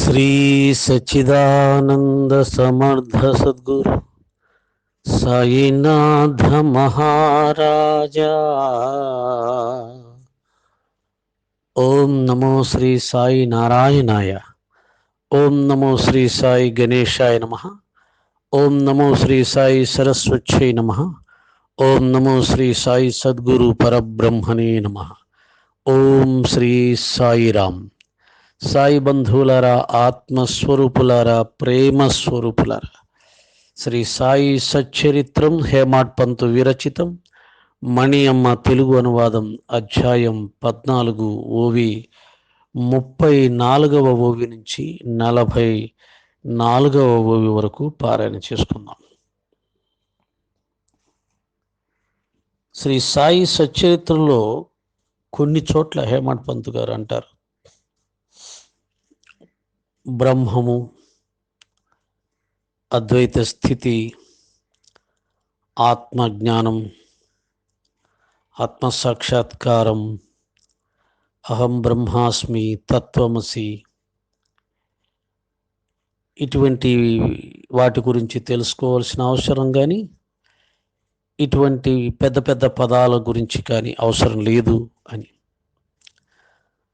श्री सच्चिदानंद समर्थ सद्गुरु साईनाथ महाराजा। ओम नमो श्री साई नारायणाय। ओम नमो श्री साई गणेशाय नमः। ओम नमो श्री साई सरस्वत्यै नमः। ओम नमो श्री साई सद्गुरु परब्रह्मणे नमः। ओम श्री साई राम। సాయి బంధువులారా, ఆత్మస్వరూపులారా, ప్రేమ స్వరూపులారా, శ్రీ సాయి సచ్చరిత్రం హేమాడ్ పంతు విరచితం, మణి అమ్మ తెలుగు అనువాదం, అధ్యాయం 14 ఓవి 34వ ఓవి నుంచి 44వ ఓవి వరకు పారాయణ చేసుకుందాం. శ్రీ సాయి సచ్చరిత్రంలో కొన్ని చోట్ల హేమాడ్ పంతు గారు అంటారు, బ్రహ్మము, అద్వైత స్థితి, ఆత్మజ్ఞానం, ఆత్మసాక్షాత్కారం, అహం బ్రహ్మాస్మి, తత్వమసి, ఇటువంటి వాటి గురించి తెలుసుకోవాల్సిన అవసరం కానీ, ఇటువంటి పెద్ద పెద్ద పదాల గురించి కానీ అవసరం లేదు అని.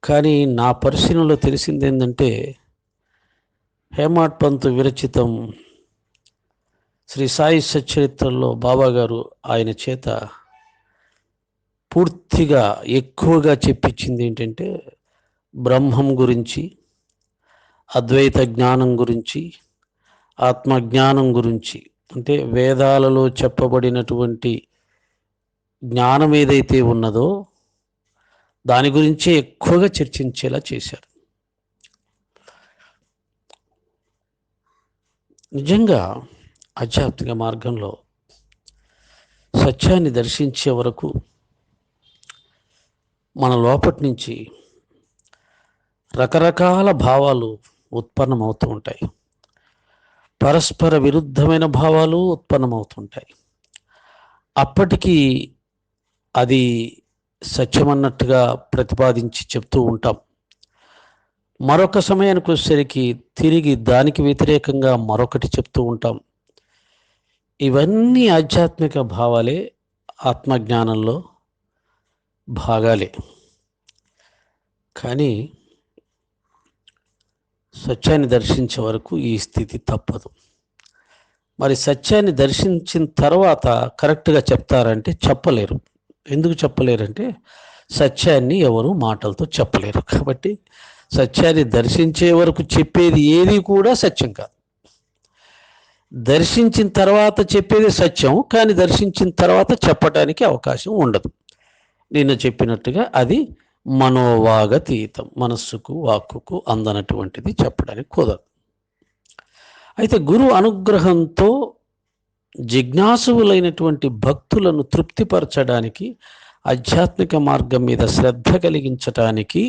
కానీ నా పరిశీలనలో తెలిసింది ఏంటంటే, హేమాడ్ పంతు విరచితం శ్రీ సాయి సచ్చరిత్రలో బాబాగారు ఆయన చేత పూర్తిగా ఎక్కువగా చెప్పించింది ఏంటంటే, బ్రహ్మం గురించి, అద్వైత జ్ఞానం గురించి, ఆత్మజ్ఞానం గురించి, అంటే వేదాలలో చెప్పబడినటువంటి జ్ఞానం ఏదైతే ఉన్నదో దాని గురించే ఎక్కువగా చర్చించేలా చేశారు. నిజంగా ఆధ్యాత్మిక మార్గంలో సత్యాన్ని దర్శించే వరకు మన లోపటి నుంచి రకరకాల భావాలు ఉత్పన్నమవుతూ ఉంటాయి. పరస్పర విరుద్ధమైన భావాలు ఉత్పన్నమవుతుంటాయి. అప్పటికి అది సత్యమన్నట్టుగా ప్రతిపాదించి చెప్తూ ఉంటాం. మరొక సమయానికి వచ్చేసరికి తిరిగి దానికి వ్యతిరేకంగా మరొకటి చెప్తూ ఉంటాం. ఇవన్నీ ఆధ్యాత్మిక భావాలే, ఆత్మజ్ఞానంలో భాగాలే. కానీ సత్యాన్ని దర్శించే వరకు ఈ స్థితి తప్పదు. మరి సత్యాన్ని దర్శించిన తర్వాత కరెక్ట్గా చెప్తారంటే చెప్పలేరు. ఎందుకు చెప్పలేరంటే, సత్యాన్ని ఎవరు మాటలతో చెప్పలేరు. కాబట్టి సత్యాన్ని దర్శించే వరకు చెప్పేది ఏది కూడా సత్యం కాదు. దర్శించిన తర్వాత చెప్పేది సత్యం, కానీ దర్శించిన తర్వాత చెప్పడానికి అవకాశం ఉండదు. నిన్న చెప్పినట్టుగా అది మనోవాగతీతం, మనస్సుకు వాక్కుకు అందనటువంటిది, చెప్పడానికి కుదరదు. అయితే గురు అనుగ్రహంతో జిజ్ఞాసువులైనటువంటి భక్తులను తృప్తిపరచడానికి, ఆధ్యాత్మిక మార్గం మీద శ్రద్ధ కలిగించటానికి,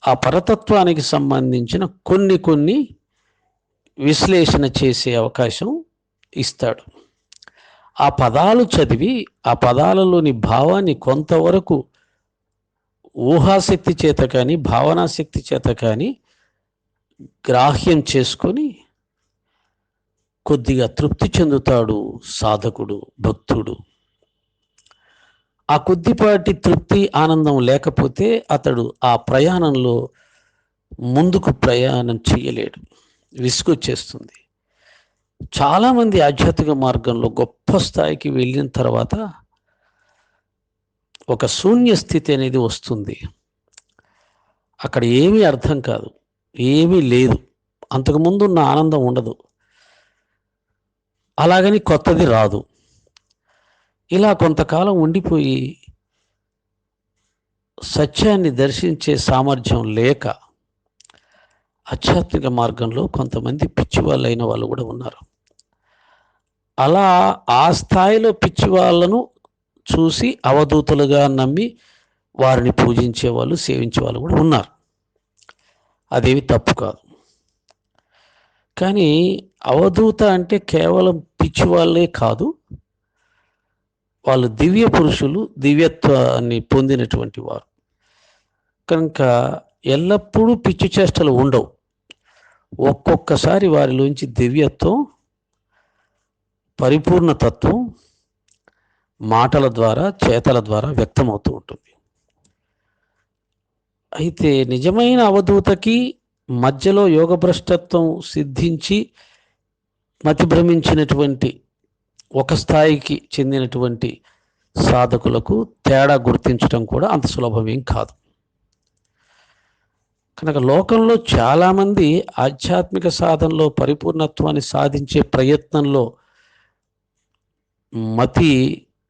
ఆ పరతత్వానికి సంబంధించిన కొన్ని విశ్లేషణ చేసే అవకాశం ఇస్తాడు. ఆ పదాలు చదివి ఆ పదాలలోని భావాన్ని కొంతవరకు ఊహాశక్తి చేత కానీ, భావనాశక్తి చేత కానీ గ్రాహ్యం చేసుకొని కొద్దిగా తృప్తి చెందుతాడు సాధకుడు, భక్తుడు. ఆ కొద్దిపాటి తృప్తి, ఆనందం లేకపోతే అతడు ఆ ప్రయాణంలో ముందుకు ప్రయాణం చేయలేడు, విసుగొచ్చేస్తుంది. చాలామంది ఆధ్యాత్మిక మార్గంలో గొప్ప స్థాయికి వెళ్ళిన తర్వాత ఒక శూన్య స్థితి అనేది వస్తుంది. అక్కడ ఏమీ అర్థం కాదు, ఏమీ లేదు, అంతకుముందు ఉన్న ఆనందం ఉండదు, అలాగని కొత్తది రాదు. ఇలా కొంతకాలం ఉండిపోయి సత్యాన్ని దర్శించే సామర్థ్యం లేక ఆధ్యాత్మిక మార్గంలో కొంతమంది పిచ్చి వాళ్ళు అయిన వాళ్ళు కూడా ఉన్నారు. అలా ఆ స్థాయిలో పిచ్చి వాళ్ళను చూసి అవధూతలుగా నమ్మి వారిని పూజించే వాళ్ళు, సేవించే వాళ్ళు కూడా ఉన్నారు. అదేవి తప్పు కాదు. కానీ అవధూత అంటే కేవలం పిచ్చి వాళ్ళే కాదు, వాళ్ళు దివ్య పురుషులు, దివ్యత్వాన్ని పొందినటువంటి వారు. కనుక ఎల్లప్పుడూ పిచ్చి చేష్టలు ఉండవు. ఒక్కొక్కసారి వారిలోంచి దివ్యత్వం, పరిపూర్ణ తత్వం మాటల ద్వారా, చేతల ద్వారా వ్యక్తమవుతూ ఉంటుంది. అయితే నిజమైన అవధూతకి మధ్యలో యోగభ్రష్టత్వం సిద్ధించి మతిభ్రమించినటువంటి ఒక స్థాయికి చెందినటువంటి సాధకులకు తేడా గుర్తించడం కూడా అంత సులభమేం కాదు. కనుక లోకంలో చాలామంది ఆధ్యాత్మిక సాధనలో పరిపూర్ణత్వాన్ని సాధించే ప్రయత్నంలో మతి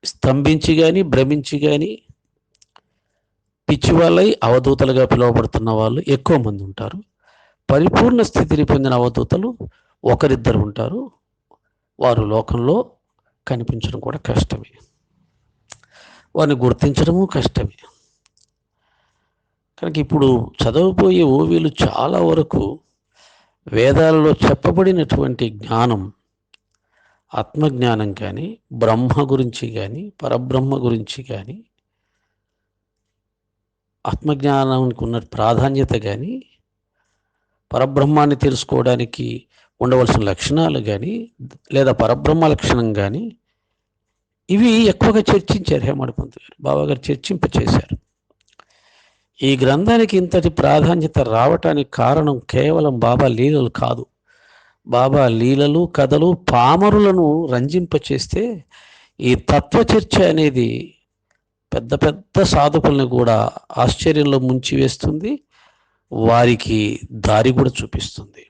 స్తంభించి కానీ, భ్రమించి కానీ, పిచ్చి వాళ్ళై అవధూతలుగా పిలువబడుతున్న వాళ్ళు ఎక్కువ మంది ఉంటారు. పరిపూర్ణ స్థితిని పొందిన అవధూతలు ఒకరిద్దరు ఉంటారు. వారు లోకంలో కనిపించడం కూడా కష్టమే, వారిని గుర్తించడము కష్టమే. కనుక ఇప్పుడు చదవబోయే ఓవీలు చాలా వరకు వేదాలలో చెప్పబడినటువంటి జ్ఞానం, ఆత్మజ్ఞానం కానీ, బ్రహ్మ గురించి కానీ, పరబ్రహ్మ గురించి కానీ, ఆత్మజ్ఞానానికి ఉన్న ప్రాధాన్యత కానీ, పరబ్రహ్మాన్ని తెలుసుకోవడానికి ఉండవలసిన లక్షణాలు కానీ, లేదా పరబ్రహ్మ లక్షణం కానీ, ఇవి ఎక్కువగా చర్చించారు హేమాడ్-పంత్ గారు, బాబాగారు చర్చింపచేశారు. ఈ గ్రంథానికి ఇంతటి ప్రాధాన్యత రావటానికి కారణం కేవలం బాబా లీలలు కాదు. బాబా లీలలు, కథలు పామరులను రంజింపచేస్తే ఈ తత్వచర్చ అనేది పెద్ద పెద్ద సాధకుల్ని కూడా ఆశ్చర్యంలో ముంచివేస్తుంది, వారికి దారి కూడా చూపిస్తుంది.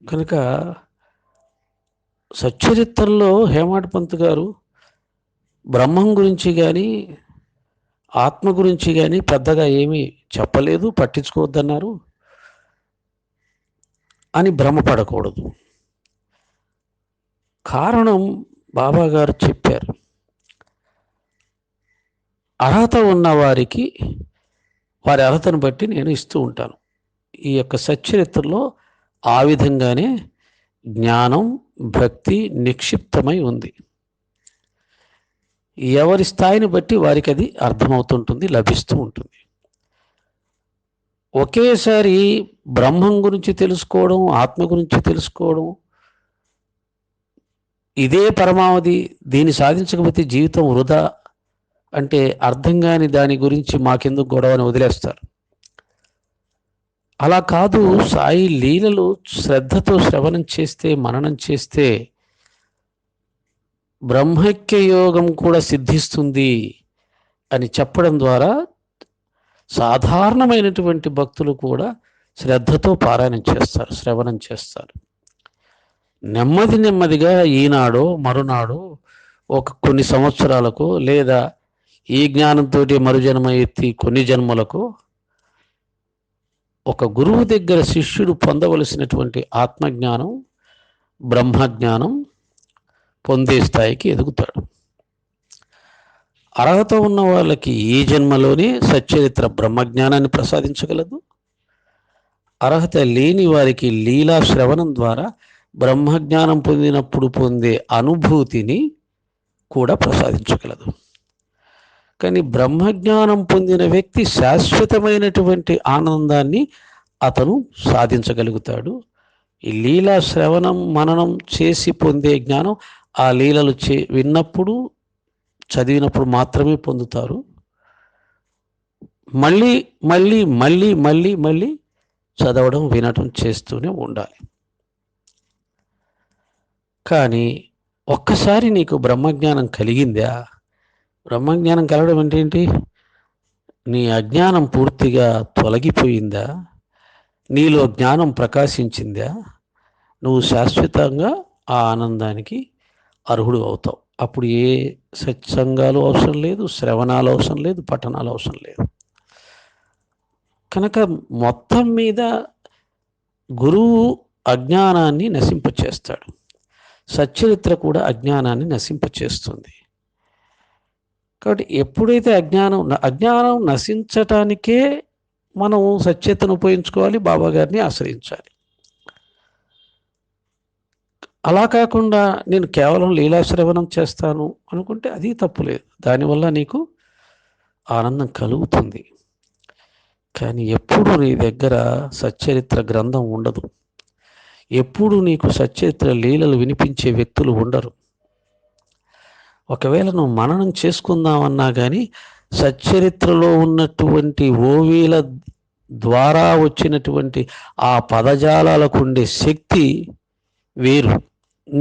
కనుక సచ్చరిత్రలో హేమాడ్-పంత్ గారు బ్రహ్మం గురించి కానీ, ఆత్మ గురించి కానీ పెద్దగా ఏమీ చెప్పలేదు, పట్టించుకోవద్దన్నారు అని భ్రమపడకూడదు. కారణం బాబా గారు చెప్పారు, అర్హత ఉన్న వారికి వారి అర్హతను బట్టి నేను ఇస్తూ ఉంటాను. ఈ యొక్క సచ్చరిత్రలో ఆ విధంగానే జ్ఞానం, భక్తి నిక్షిప్తమై ఉంది. ఎవరి స్థాయిని బట్టి వారికి అది అర్థమవుతుంటుంది, లభిస్తూ ఉంటుంది. ఒకేసారి బ్రహ్మం గురించి తెలుసుకోవడం, ఆత్మ గురించి తెలుసుకోవడం, ఇదే పరమావధి, దీన్ని సాధించకపోతే జీవితం వృధా అంటే అర్థం కాని దాని గురించి మాకెందుకు గొడవ అని వదిలేస్తారు. అలా కాదు, సాయి లీలలు శ్రద్ధతో శ్రవణం చేస్తే, మననం చేస్తే బ్రహ్మైక్య యోగం కూడా సిద్ధిస్తుంది అని చెప్పడం ద్వారా సాధారణమైనటువంటి భక్తులు కూడా శ్రద్ధతో పారాయణం చేస్తారు, శ్రవణం చేస్తారు. నెమ్మది నెమ్మదిగా ఈనాడో మరునాడో కొన్ని సంవత్సరాలకు, లేదా ఈ జ్ఞానంతో మరుజన్మ ఎత్తి కొన్ని జన్మలకు ఒక గురువు దగ్గర శిష్యుడు పొందవలసినటువంటి ఆత్మజ్ఞానం, బ్రహ్మజ్ఞానం పొందే స్థాయికి ఎదుగుతాడు. అర్హత ఉన్న వాళ్ళకి ఈ జన్మలోనే సచ్చరిత్ర బ్రహ్మజ్ఞానాన్ని ప్రసాదించగలదు. అర్హత లేని వారికి లీలా శ్రవణం ద్వారా బ్రహ్మజ్ఞానం పొందినప్పుడు పొందే అనుభూతిని కూడా ప్రసాదించగలదు. కానీ బ్రహ్మజ్ఞానం పొందిన వ్యక్తి శాశ్వతమైనటువంటి ఆనందాన్ని అతను సాధించగలుగుతాడు. ఈ లీలా శ్రవణం మననం చేసి పొందే జ్ఞానం ఆ లీలలు విన్నప్పుడు, చదివినప్పుడు మాత్రమే పొందుతారు. మళ్ళీ మళ్ళీ మళ్ళీ మళ్ళీ మళ్ళీ చదవడం, వినటం చేస్తూనే ఉండాలి. కానీ ఒక్కసారి నీకు బ్రహ్మజ్ఞానం కలిగిందా? బ్రహ్మజ్ఞానం కలగడం అంటే ఏంటి? నీ అజ్ఞానం పూర్తిగా తొలగిపోయిందా? నీలో జ్ఞానం ప్రకాశించిందా? నువ్వు శాశ్వతంగా ఆ ఆనందానికి అర్హుడు అవుతావు. అప్పుడు ఏ సత్సంగాలు అవసరం లేదు, శ్రవణాలు అవసరం లేదు, పఠనాలు అవసరం లేదు. కనుక మొత్తం మీద గురువు అజ్ఞానాన్ని నశింపచేస్తాడు. సచ్చరిత్ర కూడా అజ్ఞానాన్ని నశింపచేస్తుంది. కాబట్టి ఎప్పుడైతే అజ్ఞానం నశించటానికే మనం సచ్చేతను ఉపయోగించుకోవాలి, బాబా గారిని ఆశ్రయించాలి. అలా కాకుండా నేను కేవలం లీలాశ్రవణం చేస్తాను అనుకుంటే అది తప్పులేదు, దానివల్ల నీకు ఆనందం కలుగుతుంది. కానీ ఎప్పుడు నీ దగ్గర సచ్చరిత్ర గ్రంథం ఉండదు. ఎప్పుడు నీకు సచ్చరిత్ర లీలలు వినిపించే వ్యక్తులు ఉండరు. ఒకవేళ నువ్వు మననం చేసుకుందామన్నా కానీ సచ్చరిత్రలో ఉన్నటువంటి ఓవీల ద్వారా వచ్చినటువంటి ఆ పదజాలాలకు ఉండే శక్తి వేరు,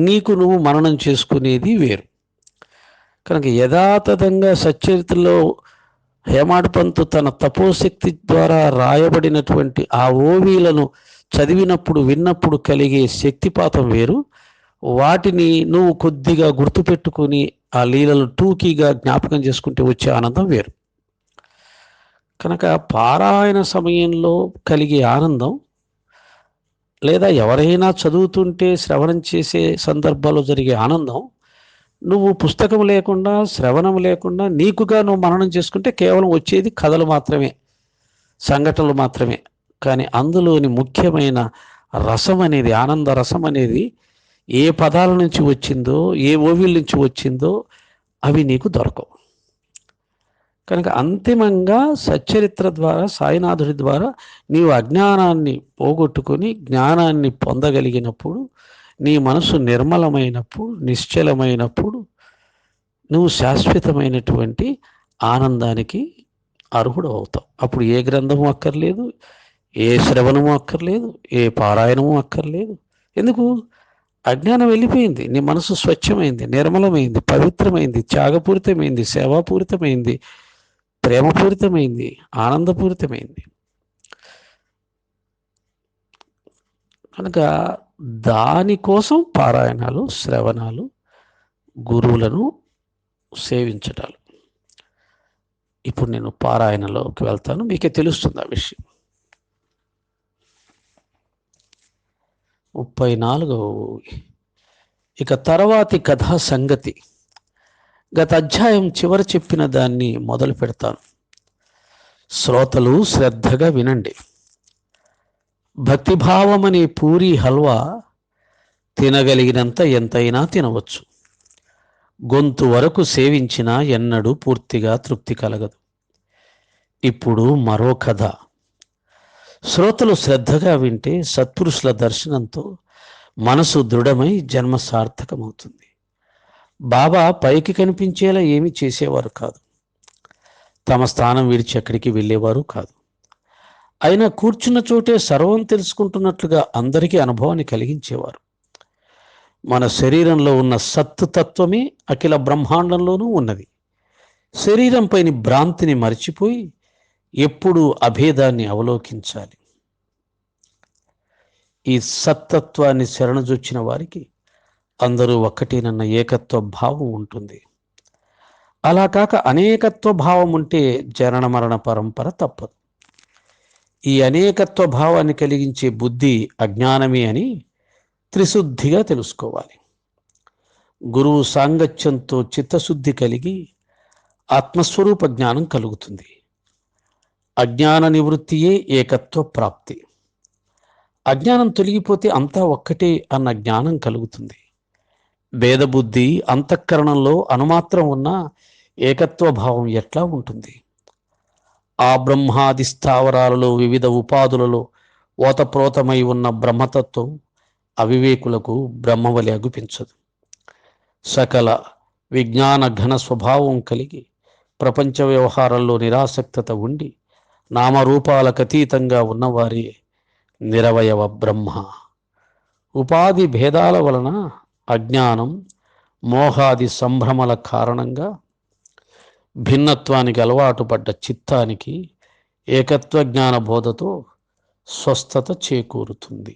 నీకు నువ్వు మననం చేసుకునేది వేరు. కనుక యథాతథంగా సచ్చరిత్రలో హేమాడ్ పంతు తన తపోశక్తి ద్వారా రాయబడినటువంటి ఆ ఓవీలను చదివినప్పుడు విన్నప్పుడు కలిగే శక్తిపాతం వేరు. వాటిని నువ్వు కొద్దిగా గుర్తుపెట్టుకొని ఆ లీలలు టూకీగా జ్ఞాపకం చేసుకుంటే వచ్చే ఆనందం వేరు. కనుక పారాయణ సమయంలో కలిగే ఆనందం, లేదా ఎవరైనా చదువుతుంటే శ్రవణం చేసే సందర్భాల్లో జరిగే ఆనందం, నువ్వు పుస్తకం లేకుండా శ్రవణం లేకుండా నీకుగా నువ్వు మననం చేసుకుంటే కేవలం వచ్చేది కథలు మాత్రమే, సంఘటనలు మాత్రమే. కానీ అందులోని ముఖ్యమైన రసం అనేది, ఆనంద రసం అనేది ఏ పదాల నుంచి వచ్చిందో, ఏ ఓవిల నుంచి వచ్చిందో అవి నీకు దొరకవు. కనుక అంతిమంగా సచ్చరిత్ర ద్వారా, సాయినాథుడి ద్వారా నీవు అజ్ఞానాన్ని పోగొట్టుకొని జ్ఞానాన్ని పొందగలిగినప్పుడు, నీ మనసు నిర్మలమైనప్పుడు, నిశ్చలమైనప్పుడు నువ్వు శాశ్వతమైనటువంటి ఆనందానికి అర్హుడు అవుతావు. అప్పుడు ఏ గ్రంథము అక్కర్లేదు, ఏ శ్రవణము అక్కర్లేదు, ఏ పారాయణము అక్కర్లేదు. ఎందుకు? అజ్ఞానం వెళ్ళిపోయింది. నీ మనసు స్వచ్ఛమైంది, నిర్మలమైంది, పవిత్రమైంది, త్యాగపూరితమైంది, సేవాపూరితమైంది, ప్రేమపూరితమైంది, ఆనందపూరితమైంది. కనుక దానికోసం పారాయణాలు, శ్రవణాలు, గురువులను సేవించటాలు. ఇప్పుడు నేను పారాయణలోకి వెళ్తాను, మీకే తెలుస్తుంది ఆ విషయం. 34వ ఇక తర్వాతి కథా సంగతి. గత అధ్యాయం చివర చెప్పిన దాన్ని మొదలు పెడతాను. శ్రోతలు శ్రద్ధగా వినండి. భక్తిభావమనే పూరి హల్వా తినగలిగినంత ఎంతైనా తినవచ్చు. గొంతు వరకు సేవించినా ఎన్నడూ పూర్తిగా తృప్తి కలగదు. ఇప్పుడు మరో కథ. శ్రోతలు శ్రద్ధగా వింటే సత్పురుషుల దర్శనంతో మనసు దృఢమై జన్మ సార్థకమవుతుంది. బాబా పైకి కనిపించేలా ఏమీ చేసేవారు కాదు. తమ స్థానం విడిచి ఎక్కడికి వెళ్ళేవారు కాదు. అయినా కూర్చున్న చోటే సర్వం తెలుసుకుంటున్నట్లుగా అందరికీ అనుభవాన్ని కలిగించేవారు. మన శరీరంలో ఉన్న సత్తు తత్వమే అఖిల బ్రహ్మాండంలోనూ ఉన్నది. శరీరంపైని భ్రాంతిని మరిచిపోయి ఎప్పుడూ అభేదాన్ని అవలోకించాలి. ఈ సత్తత్వాన్ని శరణజొచ్చిన వారికి అందరూ ఒక్కటేనన్న ఏకత్వ భావం ఉంటుంది. అలా కాక అనేకత్వ భావం ఉంటే జనన మరణ పరంపర తప్పదు. ఈ అనేకత్వ భావాన్ని కలిగించే బుద్ధి అజ్ఞానమే అని త్రిశుద్ధిగా తెలుసుకోవాలి. గురువు సాంగత్యంతో చిత్తశుద్ధి కలిగి ఆత్మస్వరూప జ్ఞానం కలుగుతుంది. అజ్ఞాన నివృత్తియే ఏకత్వ ప్రాప్తి. అజ్ఞానం తొలగిపోతే అంతా ఒక్కటే అన్న జ్ఞానం కలుగుతుంది. భేదబుద్ధి అంతఃకరణంలో అనుమాత్రం ఉన్న ఏకత్వ భావం ఎట్లా ఉంటుంది? ఆ బ్రహ్మాది స్థావరాలలో వివిధ ఉపాధులలో ఓతప్రోతమై ఉన్న బ్రహ్మతత్వం అవివేకులకు బ్రహ్మవలి అగుపించదు. సకల విజ్ఞాన ఘన స్వభావం కలిగి ప్రపంచ వ్యవహారంలో నిరాసక్తత ఉండి నామరూపాలకు అతీతంగా ఉన్నవారే నిరవయవ బ్రహ్మ. ఉపాధి భేదాల వలన అజ్ఞానం, మోహాది సంభ్రమల కారణంగా భిన్నత్వానికి అలవాటు పడ్డ చిత్తానికి ఏకత్వ జ్ఞాన బోధతో స్వస్థత చేకూరుతుంది.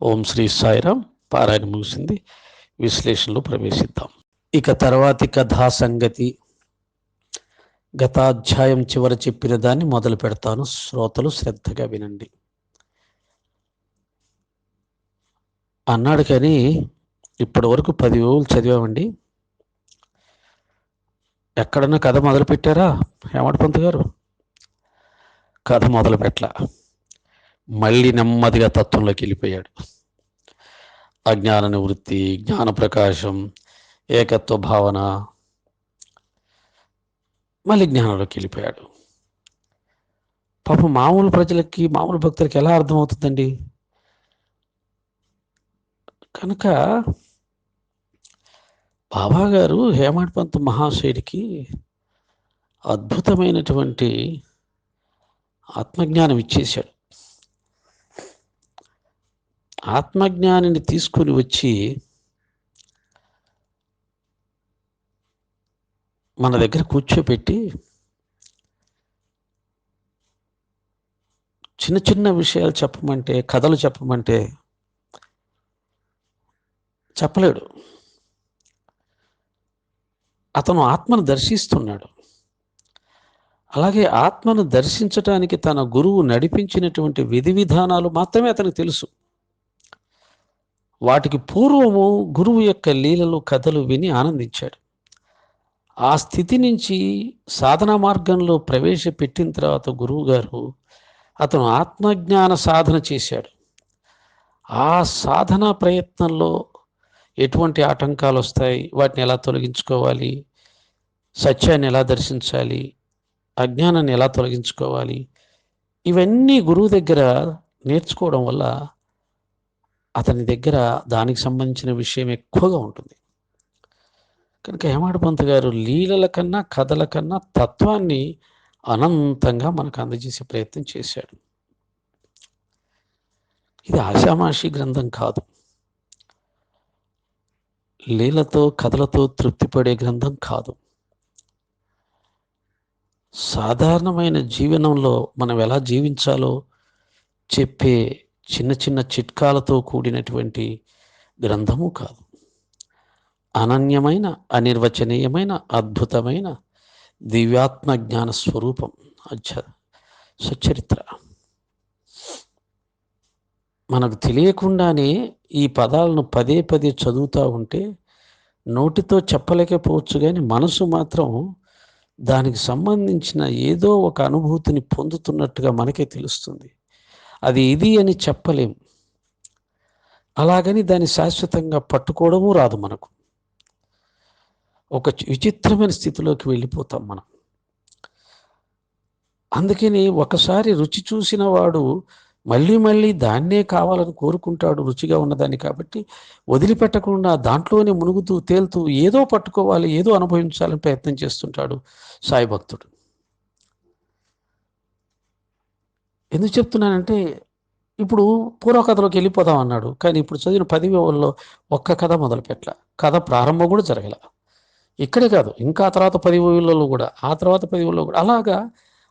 ఓం శ్రీ సాయిరాం. పారాయణ ముగిసింది. విశ్లేషణలో ప్రవేశిద్దాం. ఇక తర్వాతి కథా సంగతి. గతాధ్యాయం చివర చెప్పిన దాన్ని మొదలు పెడతాను. శ్రోతలు శ్రద్ధగా వినండి అన్నాడు. కానీ ఇప్పటి వరకు 10 రోజులు చదివామండి. ఎక్కడన్నా కథ మొదలు పెట్టారా హేమడ్ పంత్ గారు? కథ మొదలు పెట్టలా. మళ్ళీ నెమ్మదిగా తత్వంలోకి వెళ్ళిపోయాడు. అజ్ఞాన నివృత్తి, జ్ఞాన ప్రకాశం, ఏకత్వ భావన, మళ్ళీ జ్ఞానంలోకి వెళ్ళిపోయాడు. పాపం మామూలు ప్రజలకి, మామూలు భక్తులకి ఎలా అర్థమవుతుందండి? కనుక బాబాగారు హేమాడ్ పంత్ మహాశయుడికి అద్భుతమైనటువంటి ఆత్మజ్ఞానం ఇచ్చేశాడు. ఆత్మజ్ఞానిని తీసుకుని వచ్చి మన దగ్గర కూర్చోబెట్టి చిన్న చిన్న విషయాలు చెప్పమంటే, కథలు చెప్పమంటే చెప్పలేడు. అతను ఆత్మను దర్శిస్తున్నాడు. అలాగే ఆత్మను దర్శించటానికి తన గురువు నడిపించినటువంటి విధి విధానాలు మాత్రమే అతనికి తెలుసు. వాటికి పూర్వము గురువు యొక్క లీలలు, కథలు విని ఆనందించాడు. ఆ స్థితి నుంచి సాధనా మార్గంలో ప్రవేశపెట్టిన తర్వాత గురువు గారు అతను ఆత్మజ్ఞాన సాధన చేశాడు. ఆ సాధనా ప్రయత్నంలో ఎటువంటి ఆటంకాలు వస్తాయి, వాటిని ఎలా తొలగించుకోవాలి, సత్యాన్ని ఎలా దర్శించాలి, అజ్ఞానాన్ని ఎలా తొలగించుకోవాలి, ఇవన్నీ గురువు దగ్గర నేర్చుకోవడం వల్ల అతని దగ్గర దానికి సంబంధించిన విషయం ఎక్కువగా ఉంటుంది. కనుక హేమాడ్ పంత్ గారు లీలల కన్నా, కథల కన్నా తత్వాన్ని అనంతంగా మనకు అందజేసే ప్రయత్నం చేశాడు. ఇది ఆషామాషి గ్రంథం కాదు. లీలతో, కథలతో తృప్తిపడే గ్రంథం కాదు. సాధారణమైన జీవనంలో మనం ఎలా జీవించాలో చెప్పే చిన్న చిన్న చిట్కాలతో కూడినటువంటి గ్రంథము కాదు. అనన్యమైన, అనిర్వచనీయమైన, అద్భుతమైన దివ్యాత్మ జ్ఞాన స్వరూపం సచ్చరిత్ర. మనకు తెలియకుండానే ఈ పదాలను పదే పదే చదువుతూ ఉంటే నోటితో చెప్పలేకపోవచ్చు, కానీ మనసు మాత్రం దానికి సంబంధించిన ఏదో ఒక అనుభూతిని పొందుతున్నట్టుగా మనకే తెలుస్తుంది. అది ఇది అని చెప్పలేం. అలాగని దాన్ని శాశ్వతంగా పట్టుకోవడము రాదు. మనకు ఒక విచిత్రమైన స్థితిలోకి వెళ్ళిపోతాం మనం. అందుకని ఒకసారి రుచి చూసిన వాడు మళ్ళీ మళ్ళీ దాన్నే కావాలని కోరుకుంటాడు, రుచిగా ఉన్నదాన్ని. కాబట్టి వదిలిపెట్టకుండా దాంట్లోనే మునుగుతూ తేలుతూ ఏదో పట్టుకోవాలి, ఏదో అనుభవించాలని ప్రయత్నం చేస్తుంటాడు సాయి భక్తుడు. ఎందుకు చెప్తున్నానంటే, ఇప్పుడు పూర్వకథలోకి వెళ్ళిపోదాం అన్నాడు, కానీ ఇప్పుడు చదివిన 10 వేలలో ఒక్క కథ మొదలు పెట్టల. కథ ప్రారంభం కూడా జరగల. ఇక్కడే కాదు, ఇంకా తర్వాత 10 వేలలో కూడా, ఆ తర్వాత 10 వేలలో కూడా అలాగా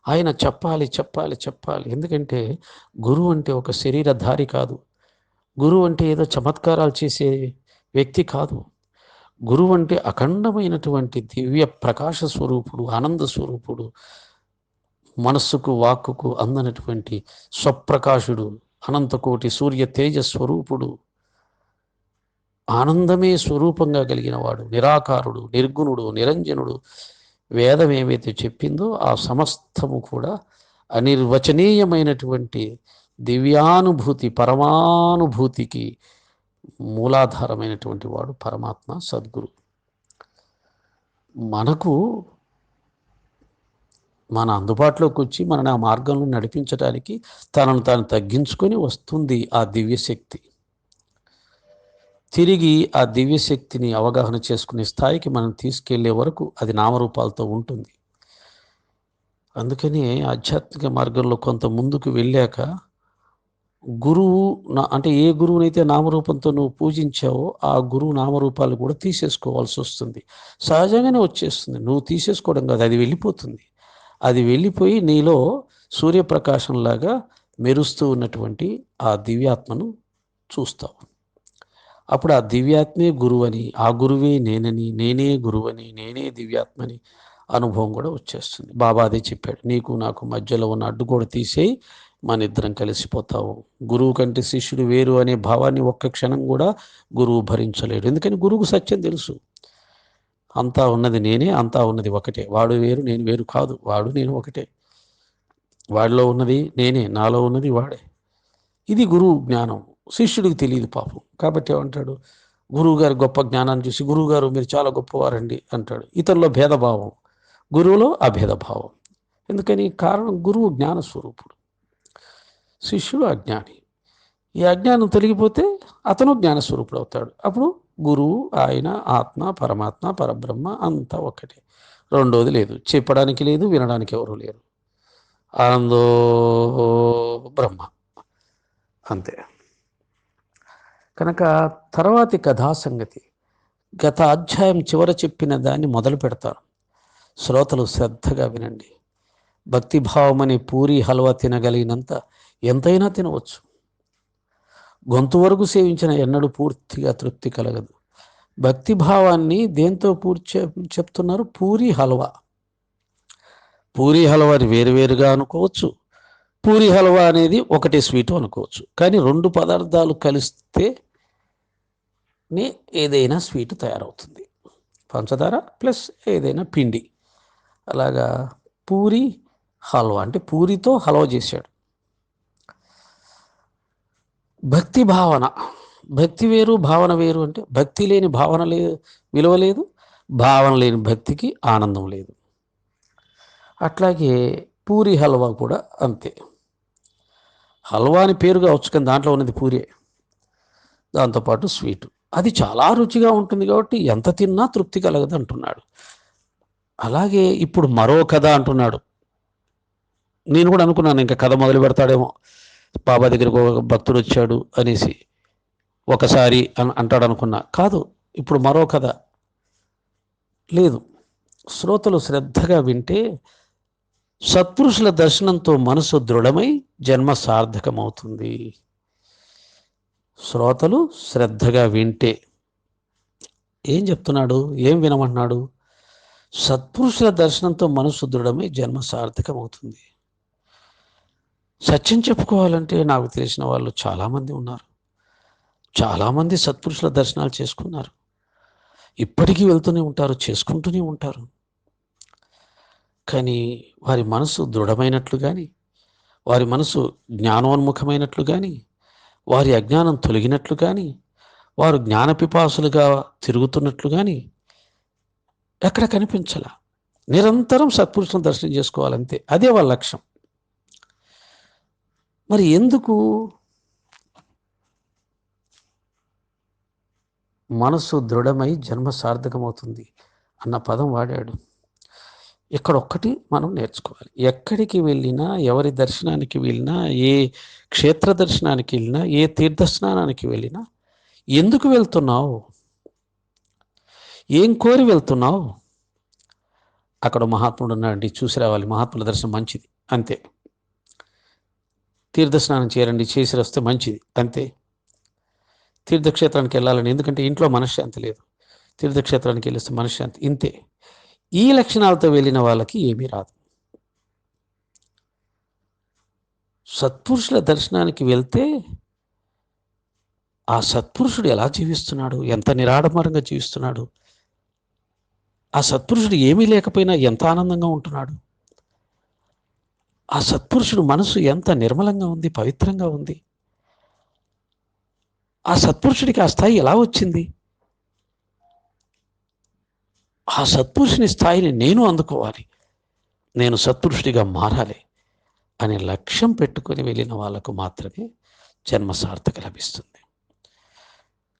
ఆయన చెప్పాలి చెప్పాలి చెప్పాలి. ఎందుకంటే గురువు అంటే ఒక శరీరధారి కాదు. గురువు అంటే ఏదో చమత్కారాలు చేసే వ్యక్తి కాదు. గురువు అంటే అఖండమైనటువంటి దివ్య ప్రకాశ స్వరూపుడు, ఆనంద స్వరూపుడు, మనస్సుకు వాక్కుకు అందనటువంటి స్వప్రకాశుడు, అనంతకోటి సూర్య తేజ స్వరూపుడు, ఆనందమే స్వరూపంగా కలిగిన వాడు, నిరాకారుడు, నిర్గుణుడు, నిరంజనుడు. వేదం ఏవైతే చెప్పిందో ఆ సమస్తము కూడా అనిర్వచనీయమైనటువంటి దివ్యానుభూతి, పరమానుభూతికి మూలాధారమైనటువంటి వాడు పరమాత్మ సద్గురు. మనకు మన అందుబాటులోకి వచ్చి మనని ఆ మార్గంలో నడిపించడానికి తనను తాను తగ్గించుకొని వస్తుంది ఆ దివ్యశక్తి. తిరిగి ఆ దివ్యశక్తిని అవగాహన చేసుకునే స్థాయికి మనం తీసుకెళ్లే వరకు అది నామరూపాలతో ఉంటుంది. అందుకని ఆధ్యాత్మిక మార్గంలో కొంత ముందుకు వెళ్ళాక గురువు అంటే ఏ గురువునైతే నామరూపంతో నువ్వు పూజించావో ఆ గురువు నామరూపాలు కూడా తీసేసుకోవాల్సి వస్తుంది. సహజంగానే వచ్చేస్తుంది. నువ్వు తీసేసుకోవడం కాదు, అది వెళ్ళిపోతుంది. అది వెళ్ళిపోయి నీలో సూర్యప్రకాశంలాగా మెరుస్తూ ఉన్నటువంటి ఆ దివ్యాత్మను చూస్తావు. అప్పుడు ఆ దివ్యాత్మే గురువని, ఆ గురువే నేనని, నేనే గురువని, నేనే దివ్యాత్మని అనుభవం కూడా వచ్చేస్తుంది. బాబా అదే చెప్పాడు, నీకు నాకు మధ్యలో ఉన్న అడ్డు కూడా తీసేయి, మన ఇద్దరం కలిసిపోతావు. గురువు కంటే శిష్యుడు వేరు అనే భావాన్ని ఒక్క క్షణం కూడా గురువు భరించలేడు. ఎందుకని గురువుకు సత్యం తెలుసు. అంతా ఉన్నది నేనే, అంతా ఉన్నది ఒకటే. వాడు వేరు, నేను వేరు కాదు. వాడు నేను ఒకటే. వాడిలో ఉన్నది నేనే, నాలో ఉన్నది వాడే. ఇది గురువు జ్ఞానం. శిష్యుడికి తెలియదు పాపం. కాబట్టి ఏమంటాడు, గురువుగారి గొప్ప జ్ఞానాన్ని చూసి, గురువుగారు మీరు చాలా గొప్పవారండి అంటాడు. ఇతరులో భేదభావం, గురువులో అభేదభావం. ఎందుకని? కారణం గురువు జ్ఞానస్వరూపుడు, శిష్యుడు అజ్ఞాని. ఈ అజ్ఞానం తొలగిపోతే అతను జ్ఞానస్వరూపుడు అవుతాడు. అప్పుడు గురువు, ఆయన, ఆత్మ, పరమాత్మ, పరబ్రహ్మ అంతా ఒక్కటే. రెండోది లేదు, చెప్పడానికి లేదు, వినడానికి ఎవరు లేరు. ఆనందో బ్రహ్మ, అంతే. కనుక తర్వాతి కథా సంగతి గత అధ్యాయం చివర చెప్పిన దాన్ని మొదలు పెడతాను. శ్రోతలు శ్రద్ధగా వినండి. భక్తిభావం అనే పూరి హల్వా తినగలిగినంత ఎంతైనా తినవచ్చు. గొంతు వరకు సేవించిన ఎన్నడూ పూర్తిగా తృప్తి కలగదు. భక్తిభావాన్ని దేంతో చెప్తున్నారు? పూరి హల్వా. పూరి హల్వాని వేరువేరుగా అనుకోవచ్చు, పూరి హల్వా అనేది ఒకటే స్వీటు అనుకోవచ్చు. కానీ రెండు పదార్థాలు కలిస్తే ఏదైనా స్వీట్ తయారవుతుంది. పంచదార ప్లస్ ఏదైనా పిండి. అలాగా పూరి హల్వా అంటే పూరితో హల్వా చేశాడు. భక్తి భావన, భక్తి వేరు భావన వేరు. అంటే భక్తి లేని భావన విలువ లేదు, భావన లేని భక్తికి ఆనందం లేదు. అట్లాగే పూరి హల్వా కూడా అంతే. హల్వా అని పేరు కావచ్చు, కానీ దాంట్లో ఉన్నది పూరే, దాంతోపాటు స్వీటు. అది చాలా రుచిగా ఉంటుంది కాబట్టి ఎంత తిన్నా తృప్తి కలగదు అంటున్నాడు. అలాగే ఇప్పుడు మరో కథ అంటున్నాడు. నేను కూడా అనుకున్నాను ఇంకా కథ మొదలు పెడతాడేమో, బాబా దగ్గరికి ఒక భక్తుడు వచ్చాడు అనేసి ఒకసారి అంటాడు అనుకున్నా. కాదు, ఇప్పుడు మరో కథ. లేదు, శ్రోతలు శ్రద్ధగా వింటే సత్పురుషుల దర్శనంతో మనసు దృఢమై జన్మ సార్థకమవుతుంది. శ్రోతలు శ్రద్ధగా వింటే ఏం చెప్తున్నాడు, ఏం వినమంటున్నాడు? సత్పురుషుల దర్శనంతో మనసు దృఢమై జన్మ సార్థకమవుతుంది. సత్యం చెప్పుకోవాలంటే నాకు తెలిసిన వాళ్ళు చాలామంది ఉన్నారు. చాలామంది సత్పురుషుల దర్శనాలు చేసుకున్నారు, ఇప్పటికీ వెళ్తూనే ఉంటారు, చేసుకుంటూనే ఉంటారు. కానీ వారి మనసు దృఢమైనట్లు కానీ, వారి మనసు జ్ఞానోన్ముఖమైనట్లు కానీ, వారి అజ్ఞానం తొలగినట్లు కానీ, వారు జ్ఞానపిపాసులుగా తిరుగుతున్నట్లు కానీ ఎక్కడ కనిపించలా. నిరంతరం సత్పురుషులను దర్శనం చేసుకోవాలంతే, అదే వాళ్ళ లక్ష్యం. మరి ఎందుకు మనసు దృఢమై జన్మ సార్థకమవుతుంది అన్న పదం వాడాడు? ఇక్కడ ఒక్కటి మనం నేర్చుకోవాలి. ఎక్కడికి వెళ్ళినా, ఎవరి దర్శనానికి వెళ్ళినా, ఏ క్షేత్ర దర్శనానికి వెళ్ళినా, ఏ తీర్థస్నానానికి వెళ్ళినా ఎందుకు వెళ్తున్నావు, ఏం కోరి వెళ్తున్నావు? అక్కడ మహాత్ముడు ఉన్నాడండి, చూసి రావాలి, మహాత్ముల దర్శనం మంచిది అంతే. తీర్థస్నానం చేయండి, చేసి వస్తే మంచిది అంతే. తీర్థక్షేత్రానికి వెళ్ళాలని, ఎందుకంటే ఇంట్లో మనశ్శాంతి లేదు, తీర్థక్షేత్రానికి వెళ్ళిస్తే మనశ్శాంతి, ఇంతే. ఈ లక్షణాలతో వెళ్ళిన వాళ్ళకి ఏమీ రాదు. సత్పురుషుల దర్శనానికి వెళ్తే ఆ సత్పురుషుడు ఎలా జీవిస్తున్నాడు, ఎంత నిరాడంబరంగా జీవిస్తున్నాడు, ఆ సత్పురుషుడు ఏమీ లేకపోయినా ఎంత ఆనందంగా ఉంటున్నాడు, ఆ సత్పురుషుడు మనసు ఎంత నిర్మలంగా ఉంది, పవిత్రంగా ఉంది, ఆ సత్పురుషుడికి ఆ స్థాయి ఎలా వచ్చింది, ఆ సత్పురుషుని స్థాయిని నేను అందుకోవాలి, నేను సత్పురుషుడిగా మారాలి అనే లక్ష్యం పెట్టుకొని వెళ్ళిన వాళ్ళకు మాత్రమే జన్మ సార్థక లభిస్తుంది.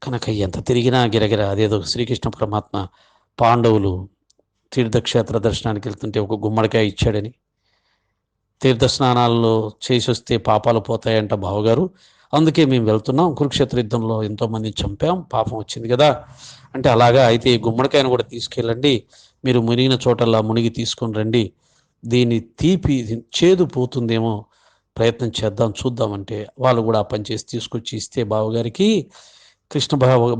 కనుక ఎంత తిరిగినా గిరగిర అదేదో శ్రీకృష్ణ పరమాత్మ పాండవులు తీర్థక్షేత్ర దర్శనానికి వెళ్తుంటే ఒక గుమ్మడికాయ ఇచ్చాడని, తీర్థస్నానాల్లో చేసి వస్తే పాపాలు పోతాయంట బావగారు, అందుకే మేము వెళ్తున్నాం, కురుక్షేత్ర యుద్ధంలో ఎంతోమందిని చంపాం, పాపం వచ్చింది కదా అంటే, అలాగా అయితే ఈ గుమ్మడికాయను కూడా తీసుకెళ్ళండి, మీరు మునిగిన చోటల్లా మునిగి తీసుకొని రండి, దీన్ని తీపి చేదు పోతుందేమో ప్రయత్నం చేద్దాం చూద్దామంటే వాళ్ళు కూడా ఆ పని చేసి తీసుకొచ్చి ఇస్తే బావగారికి కృష్ణ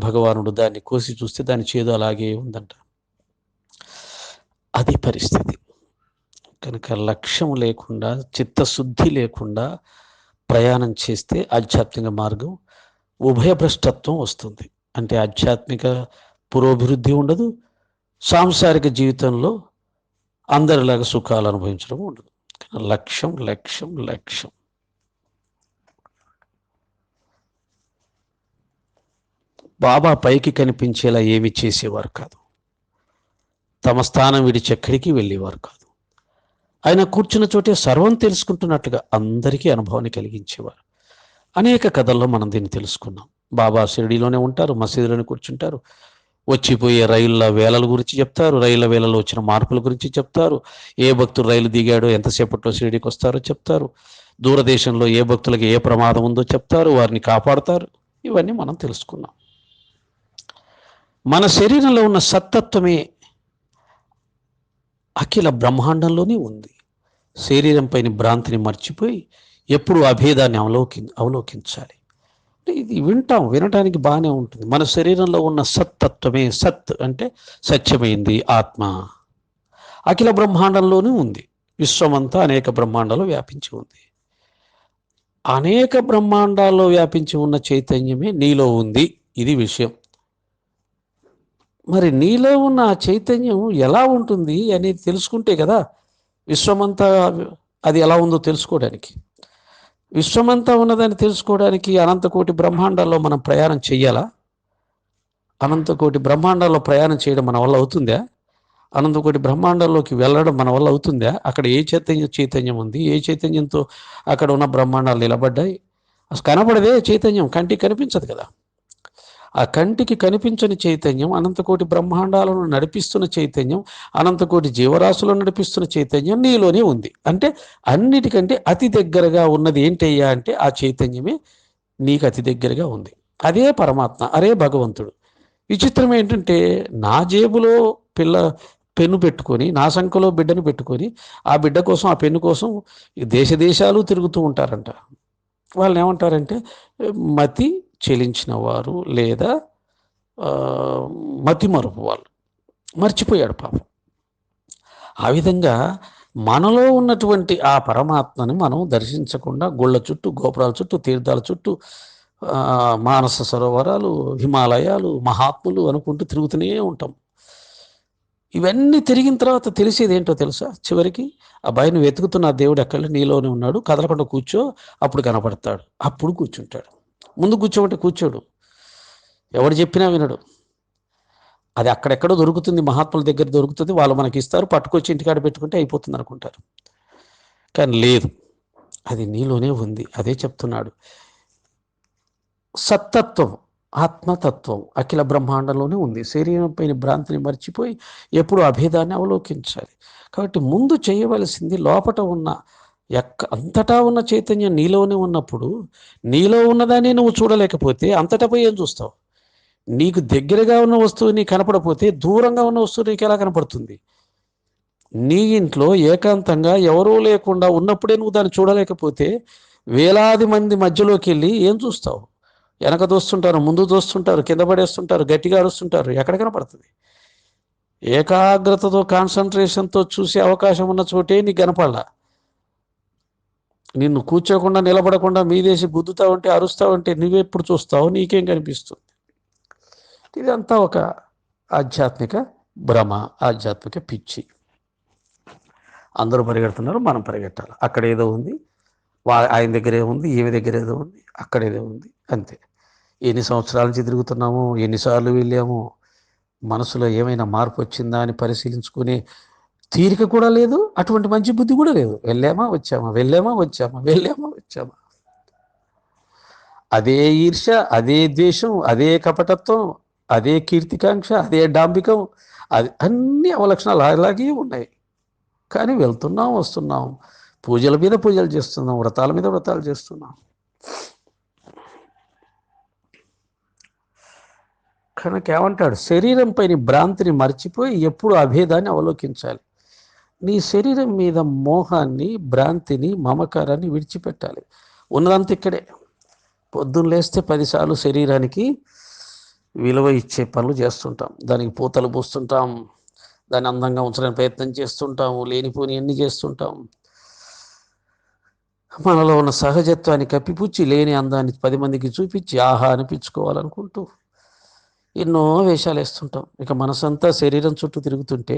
భగవానుడు దాన్ని కోసి చూస్తే దాని చేదు అలాగే ఉందంట. అది పరిస్థితి. కనుక లక్ష్యం లేకుండా, చిత్తశుద్ధి లేకుండా ప్రయాణం చేస్తే ఆధ్యాత్మిక మార్గం ఉభయభ్రష్టత్వం వస్తుంది. అంటే ఆధ్యాత్మిక పురోభివృద్ధి ఉండదు, సాంసారిక జీవితంలో అందరిలాగా సుఖాలు అనుభవించడం ఉండదు. లక్ష్యం లక్ష్యం లక్ష్యం. బాబా పైకి కనిపించేలా ఏమి చేసేవారు కాదు, తమ స్థానం విడిచి ఎక్కడికి వెళ్ళేవారు కాదు. ఆయన కూర్చున్న చోటే సర్వం తెలుసుకుంటున్నట్టుగా అందరికీ అనుభవాన్ని కలిగించేవారు. అనేక కథల్లో మనం దీన్ని తెలుసుకున్నాం. బాబా షిరిడీలోనే ఉంటారు, మసీదులోనే కూర్చుంటారు. వచ్చిపోయే రైళ్ళ వేళల గురించి చెప్తారు, రైళ్ళ వేళలో వచ్చిన మార్పుల గురించి చెప్తారు. ఏ భక్తుడు రైలు దిగాడో ఎంతసేపట్లో షిరిడీకి వస్తారో చెప్తారు. దూరదేశంలో ఏ భక్తులకి ఏ ప్రమాదం ఉందో చెప్తారు, వారిని కాపాడుతారు. ఇవన్నీ మనం తెలుసుకున్నాం. మన శరీరంలో ఉన్న సత్తత్వమే అఖిల బ్రహ్మాండంలోనే ఉంది. శరీరం పైన భ్రాంతిని మర్చిపోయి ఎప్పుడు అభేదాన్ని అవలోకించాలి. ఇది వినటానికి బాగానే ఉంటుంది. మన శరీరంలో ఉన్న సత్తత్వమే, సత్ అంటే సత్యమైంది, ఆత్మ అఖిల బ్రహ్మాండంలోనే ఉంది. విశ్వమంతా అనేక బ్రహ్మాండాలు వ్యాపించి ఉంది. అనేక బ్రహ్మాండాల్లో వ్యాపించి ఉన్న చైతన్యమే నీలో ఉంది. ఇది విషయం. మరి నీలో ఉన్న ఆ చైతన్యం ఎలా ఉంటుంది అనేది తెలుసుకుంటే కదా విశ్వమంతా అది ఎలా ఉందో తెలుసుకోవడానికి. విశ్వమంతా ఉన్నదని తెలుసుకోవడానికి అనంతకోటి బ్రహ్మాండాల్లో మనం ప్రయాణం చెయ్యాలా? అనంతకోటి బ్రహ్మాండాల్లో ప్రయాణం చేయడం మన వల్ల అవుతుందా? అనంతకోటి బ్రహ్మాండాల్లోకి వెళ్ళడం మన వల్ల అవుతుందా? అక్కడ ఏ చైతన్యం ఉంది, ఏ చైతన్యంతో అక్కడ ఉన్న బ్రహ్మాండాలు నిలబడ్డాయి? అసలు కనబడదే చైతన్యం, కంటికి కనిపించదు కదా. ఆ కంటికి కనిపించని చైతన్యం, అనంతకోటి బ్రహ్మాండాలను నడిపిస్తున్న చైతన్యం, అనంతకోటి జీవరాశులను నడిపిస్తున్న చైతన్యం నీలోనే ఉంది. అంటే అన్నిటికంటే అతి దగ్గరగా ఉన్నది ఏంటయ్యా అంటే ఆ చైతన్యమే నీకు అతి దగ్గరగా ఉంది. అదే పరమాత్మ, అదే భగవంతుడు. విచిత్రం ఏంటంటే నా జేబులో పెన్ను పెట్టుకొని, నా సంఖలో బిడ్డను పెట్టుకొని, ఆ బిడ్డ కోసం, ఆ పెన్ను కోసం దేశాలు తిరుగుతూ ఉంటారంట. వాళ్ళని ఏమంటారంటే మతి చెలించిన వారు, లేదా మతిమరుపు వాళ్ళు. మర్చిపోయాడు పాపం. ఆ విధంగా మనలో ఉన్నటువంటి ఆ పరమాత్మని మనం దర్శించకుండా గుళ్ళ చుట్టూ, గోపురాల చుట్టూ, తీర్థాల చుట్టూ, మానస సరోవరాలు, హిమాలయాలు, మహాత్ములు అనుకుంటూ తిరుగుతూనే ఉంటాం. ఇవన్నీ తిరిగిన తర్వాత తెలిసేది ఏంటో తెలుసా? చివరికి అబ్బాయి నువ్వు వెతుకుతున్న దేవుడు ఎక్కడ నీలోనే ఉన్నాడు, కదలకుండా కూర్చో, అప్పుడు కనపడతాడు. అప్పుడు కూర్చుంటాడు. ముందు కూర్చోమంటే కూర్చోడు, ఎవడు చెప్పినా వినడు. అది అక్కడెక్కడో దొరుకుతుంది, మహాత్ముల దగ్గర దొరుకుతుంది, వాళ్ళు మనకి ఇస్తారు, పట్టుకొచ్చి ఇంటికాడ పెట్టుకుంటే అయిపోతుంది అనుకుంటారు. కానీ లేదు, అది నీలోనే ఉంది. అదే చెప్తున్నాడు. సత్తత్వం, ఆత్మతత్వం అఖిల బ్రహ్మాండంలోనే ఉంది. శరీరం పైన భ్రాంతిని మర్చిపోయి ఎప్పుడు అభేదాన్ని అవలోకించాలి. కాబట్టి ముందు చేయవలసింది లోపట ఉన్న అంతటా ఉన్న చైతన్యం నీలోనే ఉన్నప్పుడు, నీలో ఉన్నదాన్ని నువ్వు చూడలేకపోతే అంతటా పోయి ఏం చూస్తావు? నీకు దగ్గరగా ఉన్న వస్తువు నీకు కనపడపోతే దూరంగా ఉన్న వస్తువు నీకు ఎలా కనపడుతుంది? నీ ఇంట్లో ఏకాంతంగా ఎవరూ లేకుండా ఉన్నప్పుడే నువ్వు దాన్ని చూడలేకపోతే వేలాది మంది మధ్యలోకి వెళ్ళి ఏం చూస్తావు? వెనక దోస్తుంటారు, ముందు దోస్తుంటారు, కింద పడేస్తుంటారు, గట్టిగా అరుస్తుంటారు, ఎక్కడ కనపడుతుంది? ఏకాగ్రతతో, కాన్సన్ట్రేషన్తో చూసే అవకాశం ఉన్న చోటే నీకు కనపడాల. నిన్ను కూర్చోకుండా, నిలబడకుండా మీదేసి గుద్దుతా ఉంటే, అరుస్తా ఉంటే నువ్వెప్పుడు చూస్తావు? నీకేం కనిపిస్తుంది? ఇదంతా ఒక ఆధ్యాత్మిక భ్రమ, ఆధ్యాత్మిక పిచ్చి. అందరూ పరిగెడుతున్నారు, మనం పరిగెట్టాలి. అక్కడ ఏదో ఉంది, ఆయన దగ్గర ఏముంది, ఈమె దగ్గర ఏదో ఉంది, అక్కడ ఏదో ఉంది, అంతే. ఎన్ని సంవత్సరాల నుంచి తిరుగుతున్నామో, ఎన్నిసార్లు వెళ్ళామో, మనసులో ఏమైనా మార్పు వచ్చిందా అని పరిశీలించుకునే తీరిక కూడా లేదు, అటువంటి మంచి బుద్ధి కూడా లేదు. వెళ్ళామా వచ్చామా, వెళ్ళామా వచ్చామా, వెళ్ళామా వచ్చామా. అదే ఈర్ష్య, అదే ద్వేషం, అదే కపటత్వం, అదే కీర్తికాంక్ష, అదే డాంబికం, అది అన్ని అవలక్షణాలు అలాగే ఉన్నాయి. కానీ వెళ్తున్నాం, వస్తున్నాం, పూజల మీద పూజలు చేస్తున్నాం, వ్రతాల మీద వ్రతాలు చేస్తున్నాం. కనుక ఏమంటాడు? శరీరం పైన భ్రాంతిని మర్చిపోయి ఎప్పుడు అభేదాన్ని అవలోకించాలి. నీ శరీరం మీద మోహాన్ని, భ్రాంతిని, మమకారాన్ని విడిచిపెట్టాలి. ఉన్నదంతా ఇక్కడే. పొద్దున్న లేస్తే 10 సార్లు శరీరానికి విలువ ఇచ్చే పనులు చేస్తుంటాం, దానికి పూతలు పూస్తుంటాం, దాన్ని అందంగా ఉంచడానికి ప్రయత్నం చేస్తుంటాము, లేనిపోని ఎన్ని చేస్తుంటాం. మనలో ఉన్న సహజత్వాన్ని కప్పిపుచ్చి లేని అందాన్ని 10 మందికి చూపించి ఆహా అనిపించుకోవాలనుకుంటూ ఎన్నో వేషాలు వేస్తుంటాం. ఇక మనసంతా శరీరం చుట్టూ తిరుగుతుంటే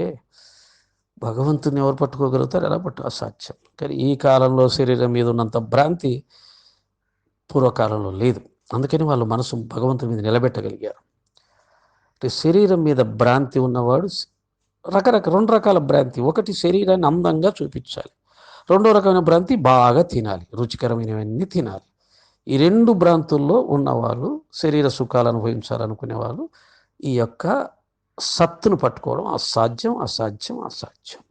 భగవంతుని ఎవరు పట్టుకోగలుగుతారు? ఎలా అసాధ్యం. కానీ ఈ కాలంలో శరీరం మీద ఉన్నంత భ్రాంతి పూర్వకాలంలో లేదు. అందుకని వాళ్ళు మనసు భగవంతుని మీద నిలబెట్టగలిగారు. అంటే శరీరం మీద భ్రాంతి ఉన్నవాడు రెండు రకాల భ్రాంతి. ఒకటి, శరీరాన్ని అందంగా చూపించాలి, రెండో రకమైన భ్రాంతి బాగా తినాలి, రుచికరమైనవన్నీ తినాలి. ఈ రెండు భ్రాంతుల్లో ఉన్నవాళ్ళు, శరీర సుఖాలు అనుభవించాలనుకునే వాళ్ళు ఈ యొక్క సత్తును పట్టుకోవడం అసాధ్యం, అసాధ్యం, అసాధ్యం.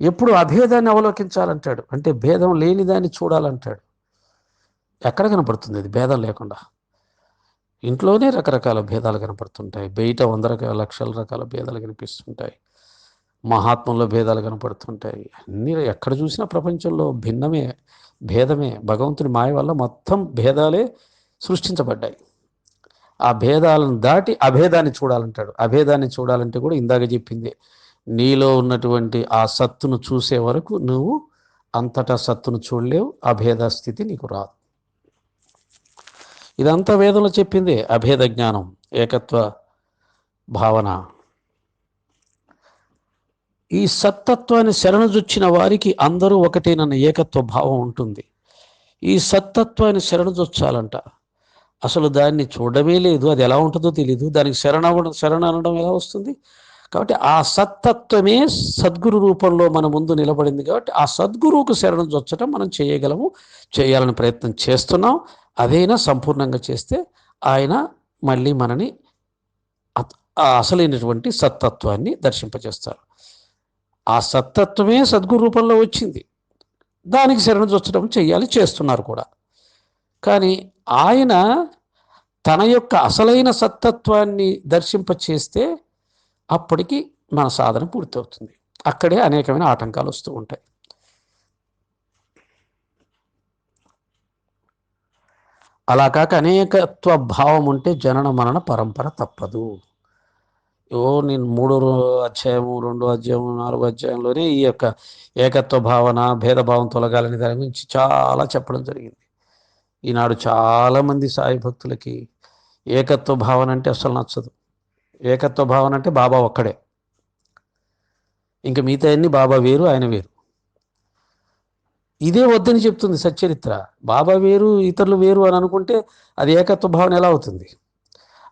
ఎప్పుడు అభేదాన్ని అవలోకించాలంటాడు, అంటే భేదం లేని దాన్ని చూడాలంటాడు. ఎక్కడ కనపడుతుంది ఇది భేదం లేకుండా? ఇంట్లోనే రకరకాల భేదాలు కనపడుతుంటాయి, బయట 100 రకాల లక్షల రకాల భేదాలు కనిపిస్తుంటాయి, మహాత్ముల్లో భేదాలు కనపడుతుంటాయి. అన్నీ ఎక్కడ చూసినా ప్రపంచంలో భిన్నమే, భేదమే. భగవంతుని మాయ వల్ల మొత్తం భేదాలే సృష్టించబడ్డాయి. ఆ భేదాలను దాటి అభేదాన్ని చూడాలంటాడు. అభేదాన్ని చూడాలంటే కూడా ఇందాక చెప్పింది, నీలో ఉన్నటువంటి ఆ సత్తును చూసే వరకు నువ్వు అంతటా సత్తును చూడలేవు, అభేద స్థితి నీకు రాదు. ఇదంతా వేదంలో చెప్పిందే, అభేద జ్ఞానం, ఏకత్వ భావన. ఈ సత్తత్వాన్ని శరణుజొచ్చిన వారికి అందరూ ఒకటేనన్న ఏకత్వ భావం ఉంటుంది. ఈ సత్తత్వాన్ని శరణుజొచ్చాలంట, అసలు దాన్ని చూడడమే లేదు, అది ఎలా ఉంటుందో తెలీదు, దానికి శరణనడం ఎలా వస్తుంది? కాబట్టి ఆ సత్తత్వమే సద్గురు రూపంలో మన ముందు నిలబడింది. కాబట్టి ఆ సద్గురువుకు శరణుజొచ్చటం మనం చేయగలము, చేయాలని ప్రయత్నం చేస్తున్నాం. అదైనా సంపూర్ణంగా చేస్తే ఆయన మళ్ళీ మనని ఆ అసలైనటువంటి సత్తత్వాన్ని దర్శింపజేస్తారు. ఆ సత్తత్వమే సద్గురు రూపంలో వచ్చింది, దానికి శరణుజొచ్చడం చెయ్యాలి, చేస్తున్నారు కూడా. కానీ ఆయన తన యొక్క అసలైన సత్తత్వాన్ని దర్శింపచేస్తే అప్పటికి మన సాధన పూర్తవుతుంది. అక్కడే అనేకమైన ఆటంకాలు వస్తూ ఉంటాయి. అలా కాక అనేకత్వ భావం ఉంటే జనన మరణ పరంపర తప్పదు. నేను 3వ అధ్యాయము, 2వ అధ్యాయము, 4వ అధ్యాయంలోనే ఈ యొక్క ఏకత్వ భావన, భేదభావం తొలగాలని దాని గురించి చాలా చెప్పడం జరిగింది. ఈనాడు చాలామంది సాయి భక్తులకి ఏకత్వ భావన అంటే అసలు నచ్చదు. ఏకత్వ భావన అంటే బాబా ఒక్కడే, ఇంకా మిగతా అన్ని బాబా వేరు, ఆయన వేరు. ఇదే వద్దని చెప్తుంది సచ్చరిత్ర. బాబా వేరు, ఇతరులు వేరు అని అనుకుంటే అది ఏకత్వ భావన ఎలా అవుతుంది?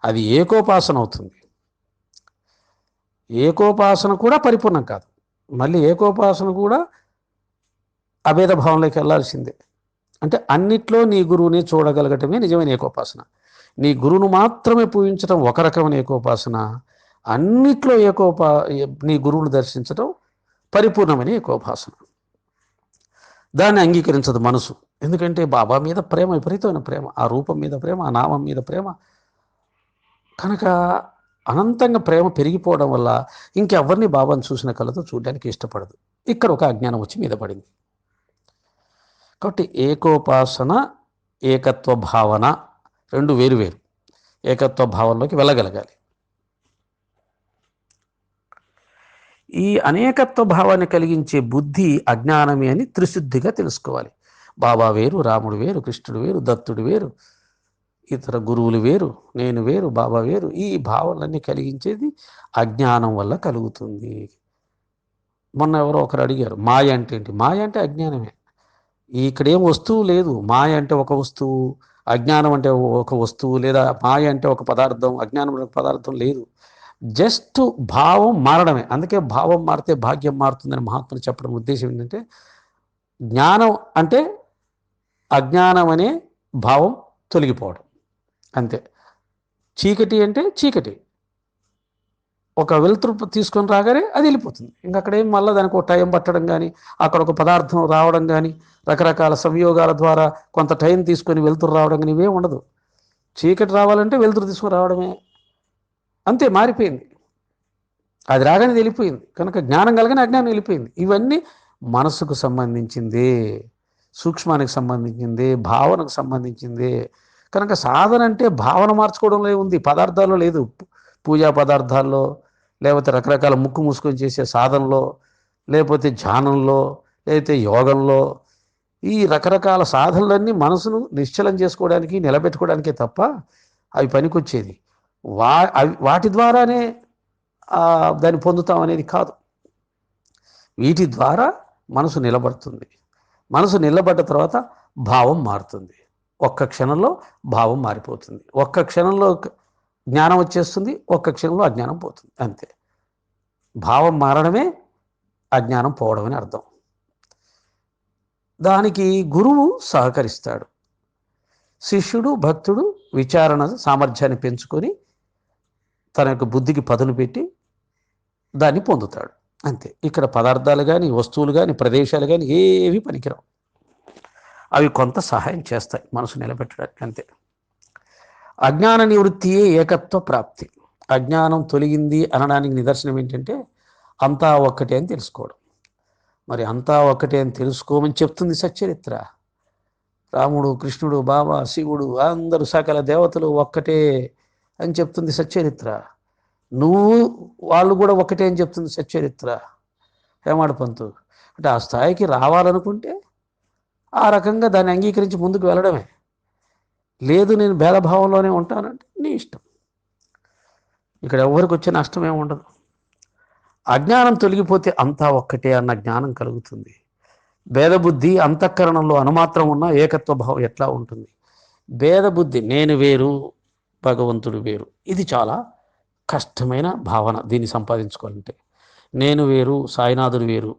అది ఏకోపాసన అవుతుంది. ఏకోపాసన కూడా పరిపూర్ణం కాదు, మళ్ళీ ఏకోపాసన కూడా అభేద భావంలోకి వెళ్ళాల్సిందే. అంటే అన్నిట్లో నీ గురువుని చూడగలగటమే నిజమైన ఏకోపాసన. నీ గురువును మాత్రమే పూజించడం ఒక రకమైన ఏకోపాసన, అన్నిట్లో నీ గురువును దర్శించడం పరిపూర్ణమైన ఏకోపాసన. దాన్ని అంగీకరించదు మనసు. ఎందుకంటే బాబా మీద ప్రేమ, విపరీతమైన ప్రేమ, ఆ రూపం మీద ప్రేమ, ఆ నామం మీద ప్రేమ. కనుక అనంతంగా ప్రేమ పెరిగిపోవడం వల్ల ఇంకెవరిని బాబాను చూసిన కళ్ళతో చూడడానికి ఇష్టపడదు. ఇక్కడ ఒక అజ్ఞానం వచ్చి మీద పడింది. కాబట్టి ఏకోపాసన, ఏకత్వ భావన రెండు వేరువేరు. ఏకత్వ భావనలోకి వెళ్ళగలగాలి. ఈ అనేకత్వ భావాన్ని కలిగించే బుద్ధి అజ్ఞానమే అని త్రిశుద్ధిగా తెలుసుకోవాలి. బాబా వేరు, రాముడు వేరు, కృష్ణుడు వేరు, దత్తుడు వేరు, ఇతర గురువులు వేరు, నేను వేరు, బాబా వేరు. ఈ భావనలన్నీ కలిగించేది అజ్ఞానం వల్ల కలుగుతుంది. మొన్న ఎవరో ఒకరు అడిగారు, మాయ అంటే ఏంటి? మాయ అంటే అజ్ఞానమే. ఇక్కడేం వస్తువు లేదు. మాయ అంటే ఒక వస్తువు, అజ్ఞానం అంటే ఒక వస్తువు, లేదా మాయ అంటే ఒక పదార్థం, అజ్ఞానం అంటే ఒక పదార్థం లేదు. జస్ట్ భావం మారడమే. అందుకే భావం మారితే భాగ్యం మారుతుందని మహాత్ములు చెప్పడం ఉద్దేశం ఏంటంటే, జ్ఞానం అంటే అజ్ఞానం అనే భావం తొలగిపోవడం అంతే. చీకటి అంటే చీకటి, ఒక వెలుతురు తీసుకొని రాగానే అది వెళ్ళిపోతుంది. ఇంకా అక్కడేం మళ్ళీ దానికి ఒక టైం పట్టడం కానీ, అక్కడ ఒక పదార్థం రావడం కానీ, రకరకాల సంయోగాల ద్వారా కొంత టైం తీసుకొని వెలుతురు రావడం కానీ ఇవే ఉండదు. చీకటి రావాలంటే వెలుతురు తీసుకొని రావడమే, అంతే. మారిపోయింది, అది రాగానే వెళ్ళిపోయింది. కనుక జ్ఞానం కలగానే అజ్ఞానం వెళ్ళిపోయింది. ఇవన్నీ మనసుకు సంబంధించింది, సూక్ష్మానికి సంబంధించింది, భావనకు సంబంధించింది. కనుక సాధన అంటే భావన మార్చుకోవడంలో ఉంది, పదార్థాల్లో లేదు. పూజా పదార్థాల్లో, లేకపోతే రకరకాల ముక్కు మూసుకొని చేసే సాధనలో, లేకపోతే ధ్యానంలో, లేకపోతే యోగంలో, ఈ రకరకాల సాధనలన్నీ మనసును నిశ్చలం చేసుకోవడానికి, నిలబెట్టుకోవడానికే తప్ప అవి పనికొచ్చేది వాటి ద్వారానే దాన్ని పొందుతాం అనేది కాదు. వీటి ద్వారా మనసు నిలబడుతుంది. మనసు నిలబడ్డ తర్వాత భావం మారుతుంది. ఒక్క క్షణంలో భావం మారిపోతుంది. ఒక్క క్షణంలో జ్ఞానం వచ్చేస్తుంది, ఒక్క క్షణంలో అజ్ఞానం పోతుంది, అంతే. భావం మారడమే అజ్ఞానం పోవడం అని అర్థం. దానికి గురువు సహకరిస్తాడు. శిష్యుడు భక్తుడు విచారణ సామర్థ్యాన్ని పెంచుకొని తన యొక్క బుద్ధికి పదును పెట్టి దాన్ని పొందుతాడు. అంతే. ఇక్కడ పదార్థాలు కానీ వస్తువులు కానీ ప్రదేశాలు కానీ ఏవి పనికిరావు. అవి కొంత సహాయం చేస్తాయి మనసు నిలబెట్టడానికి, అంతే. అజ్ఞాన నివృత్తియే ఏకత్వ ప్రాప్తి. అజ్ఞానం తొలగింది అనడానికి నిదర్శనం ఏంటంటే అంతా ఒక్కటే అని తెలుసుకోవడం. మరి అంతా ఒక్కటే అని తెలుసుకోమని చెప్తుంది సచ్చరిత్ర. రాముడు, కృష్ణుడు, బాబా, శివుడు, అందరూ సకల దేవతలు ఒక్కటే అని చెప్తుంది సచ్చరిత్ర. నువ్వు వాళ్ళు కూడా ఒకటే అని చెప్తుంది సచ్చరిత్ర. హేమాడ్ పంతు అంటే ఆ స్థాయికి రావాలనుకుంటే ఆ రకంగా దాన్ని అంగీకరించి ముందుకు వెళ్ళడమే. లేదు నేను భేదభావంలోనే ఉంటానంటే నీ ఇష్టం. ఇక్కడ ఎవరికి వచ్చే నష్టం ఏమి ఉండదు. అజ్ఞానం తొలగిపోతే అంతా ఒక్కటే అన్న జ్ఞానం కలుగుతుంది. భేదబుద్ధి అంతఃకరణంలో అనుమాత్రం ఉన్న ఏకత్వ భావం ఎట్లా ఉంటుంది? భేదబుద్ధి నేను వేరు భగవంతుడు వేరు, ఇది చాలా కష్టమైన భావన. దీన్ని సంపాదించుకోవాలంటే నేను వేరు సాయినాథుడు వేరు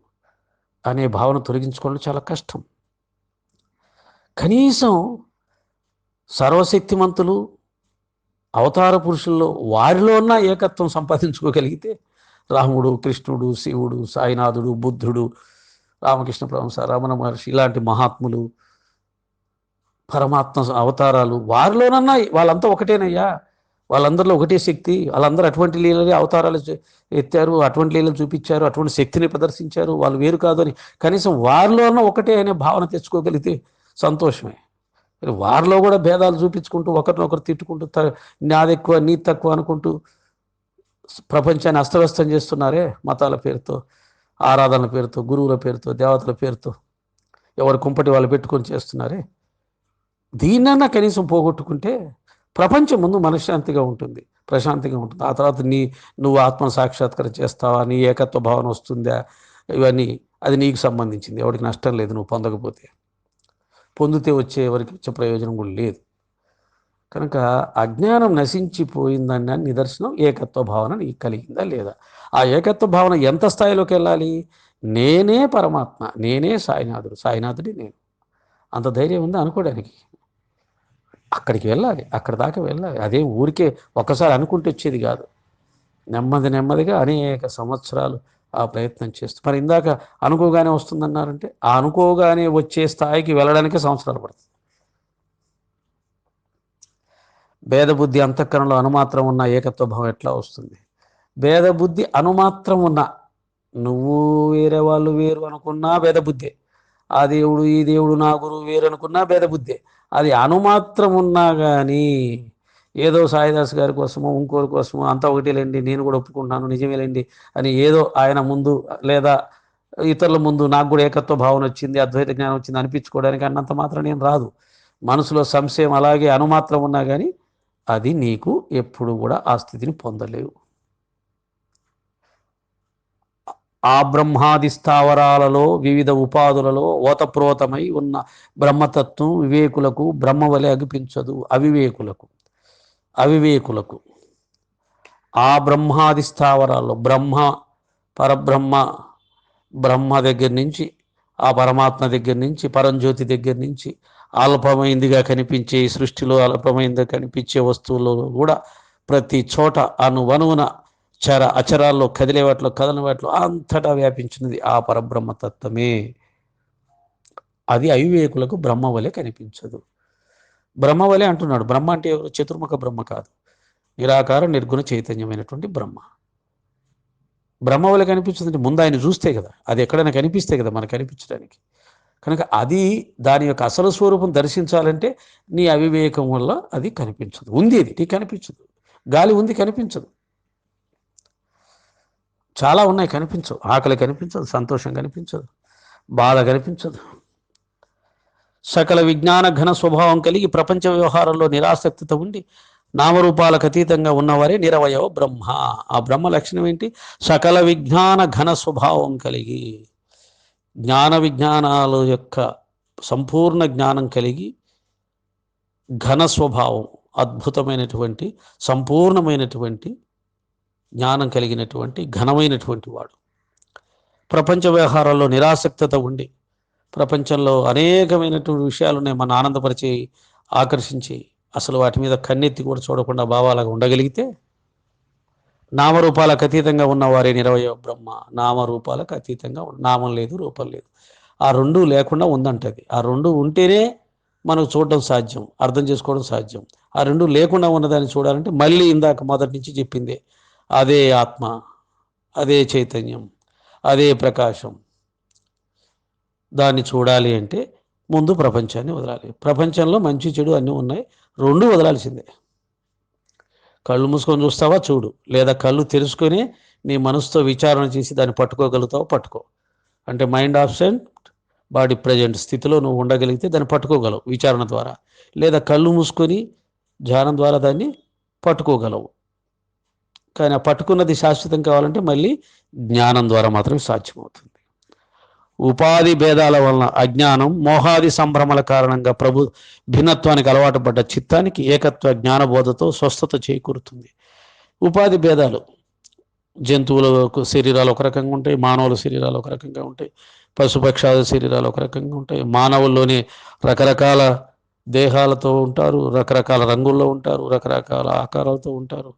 అనే భావన తొలగించుకోవడం చాలా కష్టం. కనీసం సర్వశక్తిమంతులు అవతార పురుషుల్లో వారిలో ఉన్న ఏకత్వం సంపాదించుకోగలిగితే రాముడు, కృష్ణుడు, శివుడు, సాయినాథుడు, బుద్ధుడు, రామకృష్ణ పరమహంస, రమణ మహర్షి ఇలాంటి మహాత్ములు, పరమాత్మ అవతారాలు వారిలోనన్నా వాళ్ళంతా ఒకటేనయ్యా, వాళ్ళందరిలో ఒకటే శక్తి, వాళ్ళందరూ అటువంటి లీలలే అవతారాలు ఎత్తారు, అటువంటి లీలలు చూపించారు, అటువంటి శక్తిని ప్రదర్శించారు, వాళ్ళు వేరు కాదు అని కనీసం వారిలోనన్నా ఒకటే అనే భావన తెచ్చుకోగలిగితే సంతోషమే. వారిలో కూడా భేదాలు చూపించుకుంటూ ఒకరినొకరు తిట్టుకుంటూ నాది ఎక్కువ నీ తక్కువ అనుకుంటూ ప్రపంచాన్ని అస్తవ్యస్తం చేస్తున్నారే మతాల పేరుతో, ఆరాధనల పేరుతో, గురువుల పేరుతో, దేవతల పేరుతో ఎవరు కుంపటి వాళ్ళు పెట్టుకొని చేస్తున్నారే. దీన్నన్నా కనీసం పోగొట్టుకుంటే ప్రపంచం ముందు మనశ్శాంతిగా ఉంటుంది, ప్రశాంతిగా ఉంటుంది. ఆ తర్వాత నువ్వు ఆత్మ సాక్షాత్కారం చేస్తావా, నీ ఏకత్వ భావన వస్తుందా, ఇవన్నీ అది నీకు సంబంధించింది. ఎవరికి నష్టం లేదు నువ్వు పొందకపోతే. పొందితే వచ్చే ఎవరికి వచ్చే ప్రయోజనం కూడా లేదు. కనుక అజ్ఞానం నశించిపోయిందని నిదర్శనం ఏకత్వ భావన నీకు కలిగిందా లేదా. ఆ ఏకత్వ భావన ఎంత స్థాయిలోకి వెళ్ళాలి? నేనే పరమాత్మ, నేనే సాయినాథుడు, సాయినాథుడి నేను. అంత ధైర్యం ఉందా అనుకోవడానికి? అక్కడికి వెళ్ళాలి, అక్కడి దాకా వెళ్ళాలి. అదే ఊరికే ఒక్కసారి అనుకుంటే వచ్చేది కాదు. నెమ్మదిగా అనేక సంవత్సరాలు ఆ ప్రయత్నం చేస్తూ, మరి ఇందాక అనుకోగానే వస్తుందన్నారంటే ఆ అనుకోగానే వచ్చే స్థాయికి వెళ్ళడానికే సంవత్సరాలు పడుతుంది. భేదబుద్ధి అంతఃకరణలో అనుమాత్రం ఉన్న ఏకత్వ భావం ఎట్లా వస్తుంది? భేదబుద్ధి అనుమాత్రం ఉన్న, నువ్వు వేరే వాళ్ళు వేరు అనుకున్నా భేదబుద్ధే, ఆ దేవుడు ఈ దేవుడు నా గురువు వేరు అనుకున్నా భేదబుద్ధే. అది అనుమాత్రం ఉన్నా కానీ ఏదో సాయిదాస్ గారి కోసమో ఇంకోరి కోసమో అంతా ఒకటేలేండి, నేను కూడా ఒప్పుకుంటాను నిజమేలేండి అని ఏదో ఆయన ముందు లేదా ఇతరుల ముందు నాకు కూడా ఏకత్వ భావన వచ్చింది, అద్వైత జ్ఞానం వచ్చింది అనిపించుకోవడానికి అన్నంత మాత్రం నేను రాదు. మనసులో సంశయం అలాగే అనుమాత్రం ఉన్నా కానీ అది నీకు ఎప్పుడు కూడా ఆ స్థితిని పొందలేవు. ఆ బ్రహ్మాది స్థావరాలలో వివిధ ఉపాధులలో ఓతప్రోతమై ఉన్న బ్రహ్మతత్వం వివేకులకు బ్రహ్మవలె అనిపించదు, అవివేకులకు ఆ బ్రహ్మాది స్థావరాల్లో పరబ్రహ్మ బ్రహ్మ దగ్గర నుంచి, ఆ పరమాత్మ దగ్గర నుంచి, పరంజ్యోతి దగ్గర నుంచి అల్పమైందిగా కనిపించే ఈ సృష్టిలో అల్పమైందిగా కనిపించే వస్తువుల్లో కూడా ప్రతి చోట అణువణువున అచరాల్లో కదిలే వాటిలో కదలని వాటిలో అంతటా వ్యాపించినది ఆ పరబ్రహ్మతత్వమే. అది అవివేకులకు బ్రహ్మవలె కనిపించదు. బ్రహ్మవలె అంటున్నాడు. బ్రహ్మ అంటే ఎవరు? చతుర్ముఖ బ్రహ్మ కాదు, నిరాకార నిర్గుణ చైతన్యమైనటువంటి బ్రహ్మ. బ్రహ్మవలె కనిపించదంటే ముందు ఆయన చూస్తే కదా, అది ఎక్కడైనా కనిపిస్తే కదా మనకు కనిపించడానికి. కనుక అది దాని యొక్క అసలు స్వరూపం దర్శించాలంటే నీ అవివేకం వల్ల అది కనిపించదు. ఉంది, అది నీకు కనిపించదు. గాలి ఉంది, కనిపించదు. చాలా ఉన్నాయి, కనిపించవు. ఆకలి కనిపించదు, సంతోషం కనిపించదు, బాధ కనిపించదు. సకల విజ్ఞాన ఘన స్వభావం కలిగి ప్రపంచ వ్యవహారంలో నిరాసక్తితో ఉండి నామరూపాలకు అతీతంగా ఉన్నవారే నిరవయవ బ్రహ్మ. ఆ బ్రహ్మ లక్షణం ఏంటి? సకల విజ్ఞాన ఘన స్వభావం కలిగి, జ్ఞాన విజ్ఞానాల యొక్క సంపూర్ణ జ్ఞానం కలిగి, ఘన స్వభావం, అద్భుతమైనటువంటి సంపూర్ణమైనటువంటి జ్ఞానం కలిగినటువంటి ఘనమైనటువంటి వాడు. ప్రపంచ వ్యవహారాల్లో నిరాసక్తత ఉండి ప్రపంచంలో అనేకమైనటువంటి విషయాలు ఉన్నాయి మన ఆనందపరిచి ఆకర్షించి అసలు వాటి మీద కన్నెత్తి కూడా చూడకుండా భావాలుగా ఉండగలిగితే నామరూపాలకు అతీతంగా ఉన్నవారే నిరవయ బ్రహ్మ. నామరూపాలకు అతీతంగా నామం లేదు, రూపం లేదు. ఆ రెండు లేకుండా ఉందంటది. ఆ రెండు ఉంటేనే మనకు చూడడం సాధ్యం, అర్థం చేసుకోవడం సాధ్యం. ఆ రెండు లేకుండా ఉన్నదాన్ని చూడాలంటే మళ్ళీ ఇందాక మొదటి నుంచి చెప్పిందే, అదే ఆత్మ, అదే చైతన్యం, అదే ప్రకాశం. దాన్ని చూడాలి అంటే ముందు ప్రపంచాన్ని వదలాలి. ప్రపంచంలో మంచి చెడు అన్నీ ఉన్నాయి, రెండు వదలాల్సిందే. కళ్ళు మూసుకొని చూస్తావా చూడు, లేదా కళ్ళు తెరుచుకొని నీ మనసుతో విచారణ చేసి దాన్ని పట్టుకోగలుగుతావా పట్టుకో. అంటే మైండ్ ఆబ్సెంట్ బాడీ ప్రజెంట్ స్థితిలో నువ్వు ఉండగలిగితే దాన్ని పట్టుకోగలవు విచారణ ద్వారా, లేదా కళ్ళు మూసుకొని ధ్యానం ద్వారా దాన్ని పట్టుకోగలవు. కానీ ఆ పట్టుకున్నది శాశ్వతం కావాలంటే మళ్ళీ జ్ఞానం ద్వారా మాత్రమే సాధ్యమవుతుంది. ఉపాధి భేదాల వలన అజ్ఞానం, మోహాది సంభ్రమల కారణంగా భిన్నత్వానికి అలవాటు పడ్డ చిత్తానికి ఏకత్వ జ్ఞానబోధతో స్వస్థత చేకూరుతుంది. ఉపాధి భేదాలు, జంతువులకు శరీరాలు ఒక రకంగా ఉంటాయి, మానవుల శరీరాలు ఒక రకంగా ఉంటాయి, పశుపక్షాల శరీరాలు ఒక రకంగా ఉంటాయి. మానవుల్లోనే రకరకాల దేహాలతో ఉంటారు, రకరకాల రంగుల్లో ఉంటారు, రకరకాల ఆకారాలతో ఉంటారు,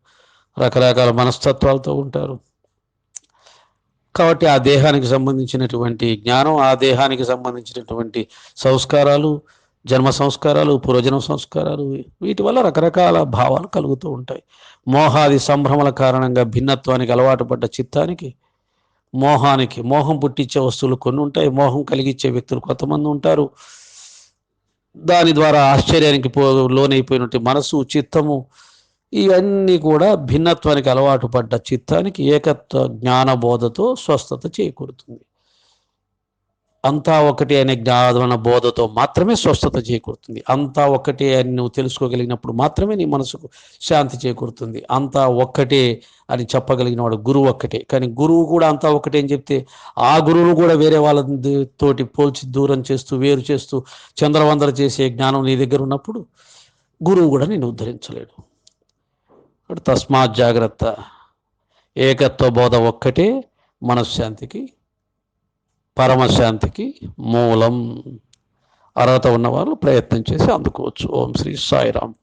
రకరకాల మనస్తత్వాలతో ఉంటారు. కాబట్టి ఆ దేహానికి సంబంధించినటువంటి జ్ఞానం, ఆ దేహానికి సంబంధించినటువంటి సంస్కారాలు, జన్మ సంస్కారాలు, పూర్వజన్మ సంస్కారాలు, వీటి వల్ల రకరకాల భావాలు కలుగుతూ ఉంటాయి. మోహాది సంభ్రమల కారణంగా భిన్నత్వానికి అలవాటు పడ్డ చిత్తానికి, మోహం పుట్టించే వస్తువులు కొన్ని ఉంటాయి, మోహం కలిగించే వ్యక్తులు కొంతమంది ఉంటారు. దాని ద్వారా ఆశ్చర్యానికి లోనైపోయినట్టు మనసు, చిత్తము, ఇవన్నీ కూడా భిన్నత్వానికి అలవాటు పడ్డ చిత్తానికి ఏకత్వ జ్ఞానబోధతో స్వస్థత చేకూరుతుంది. అంతా ఒకటే అనే జ్ఞాన బోధతో మాత్రమే స్వస్థత చేకూరుతుంది. అంతా ఒక్కటే అని నువ్వు తెలుసుకోగలిగినప్పుడు మాత్రమే నీ మనసుకు శాంతి చేకూరుతుంది. అంతా ఒక్కటే అని చెప్పగలిగిన వాడు గురువు ఒక్కటే. కానీ గురువు కూడా అంతా ఒకటే అని చెప్తే ఆ గురువును కూడా వేరే వాళ్ళతోటి పోల్చి దూరం చేస్తూ, వేరు చేస్తూ, చంద్రవందర చేసే జ్ఞానం నీ దగ్గర ఉన్నప్పుడు గురువు కూడా నేను ఉద్ధరించలేడు. తస్మాత్ జాగ్రత్త. ఏకత్వ బోధ ఒక్కటే మనశ్శాంతికి, పరమశాంతికి మూలం. అర్హత ఉన్నవారు ప్రయత్నం చేసి అందుకోవచ్చు. ఓం శ్రీ సాయిరామ్.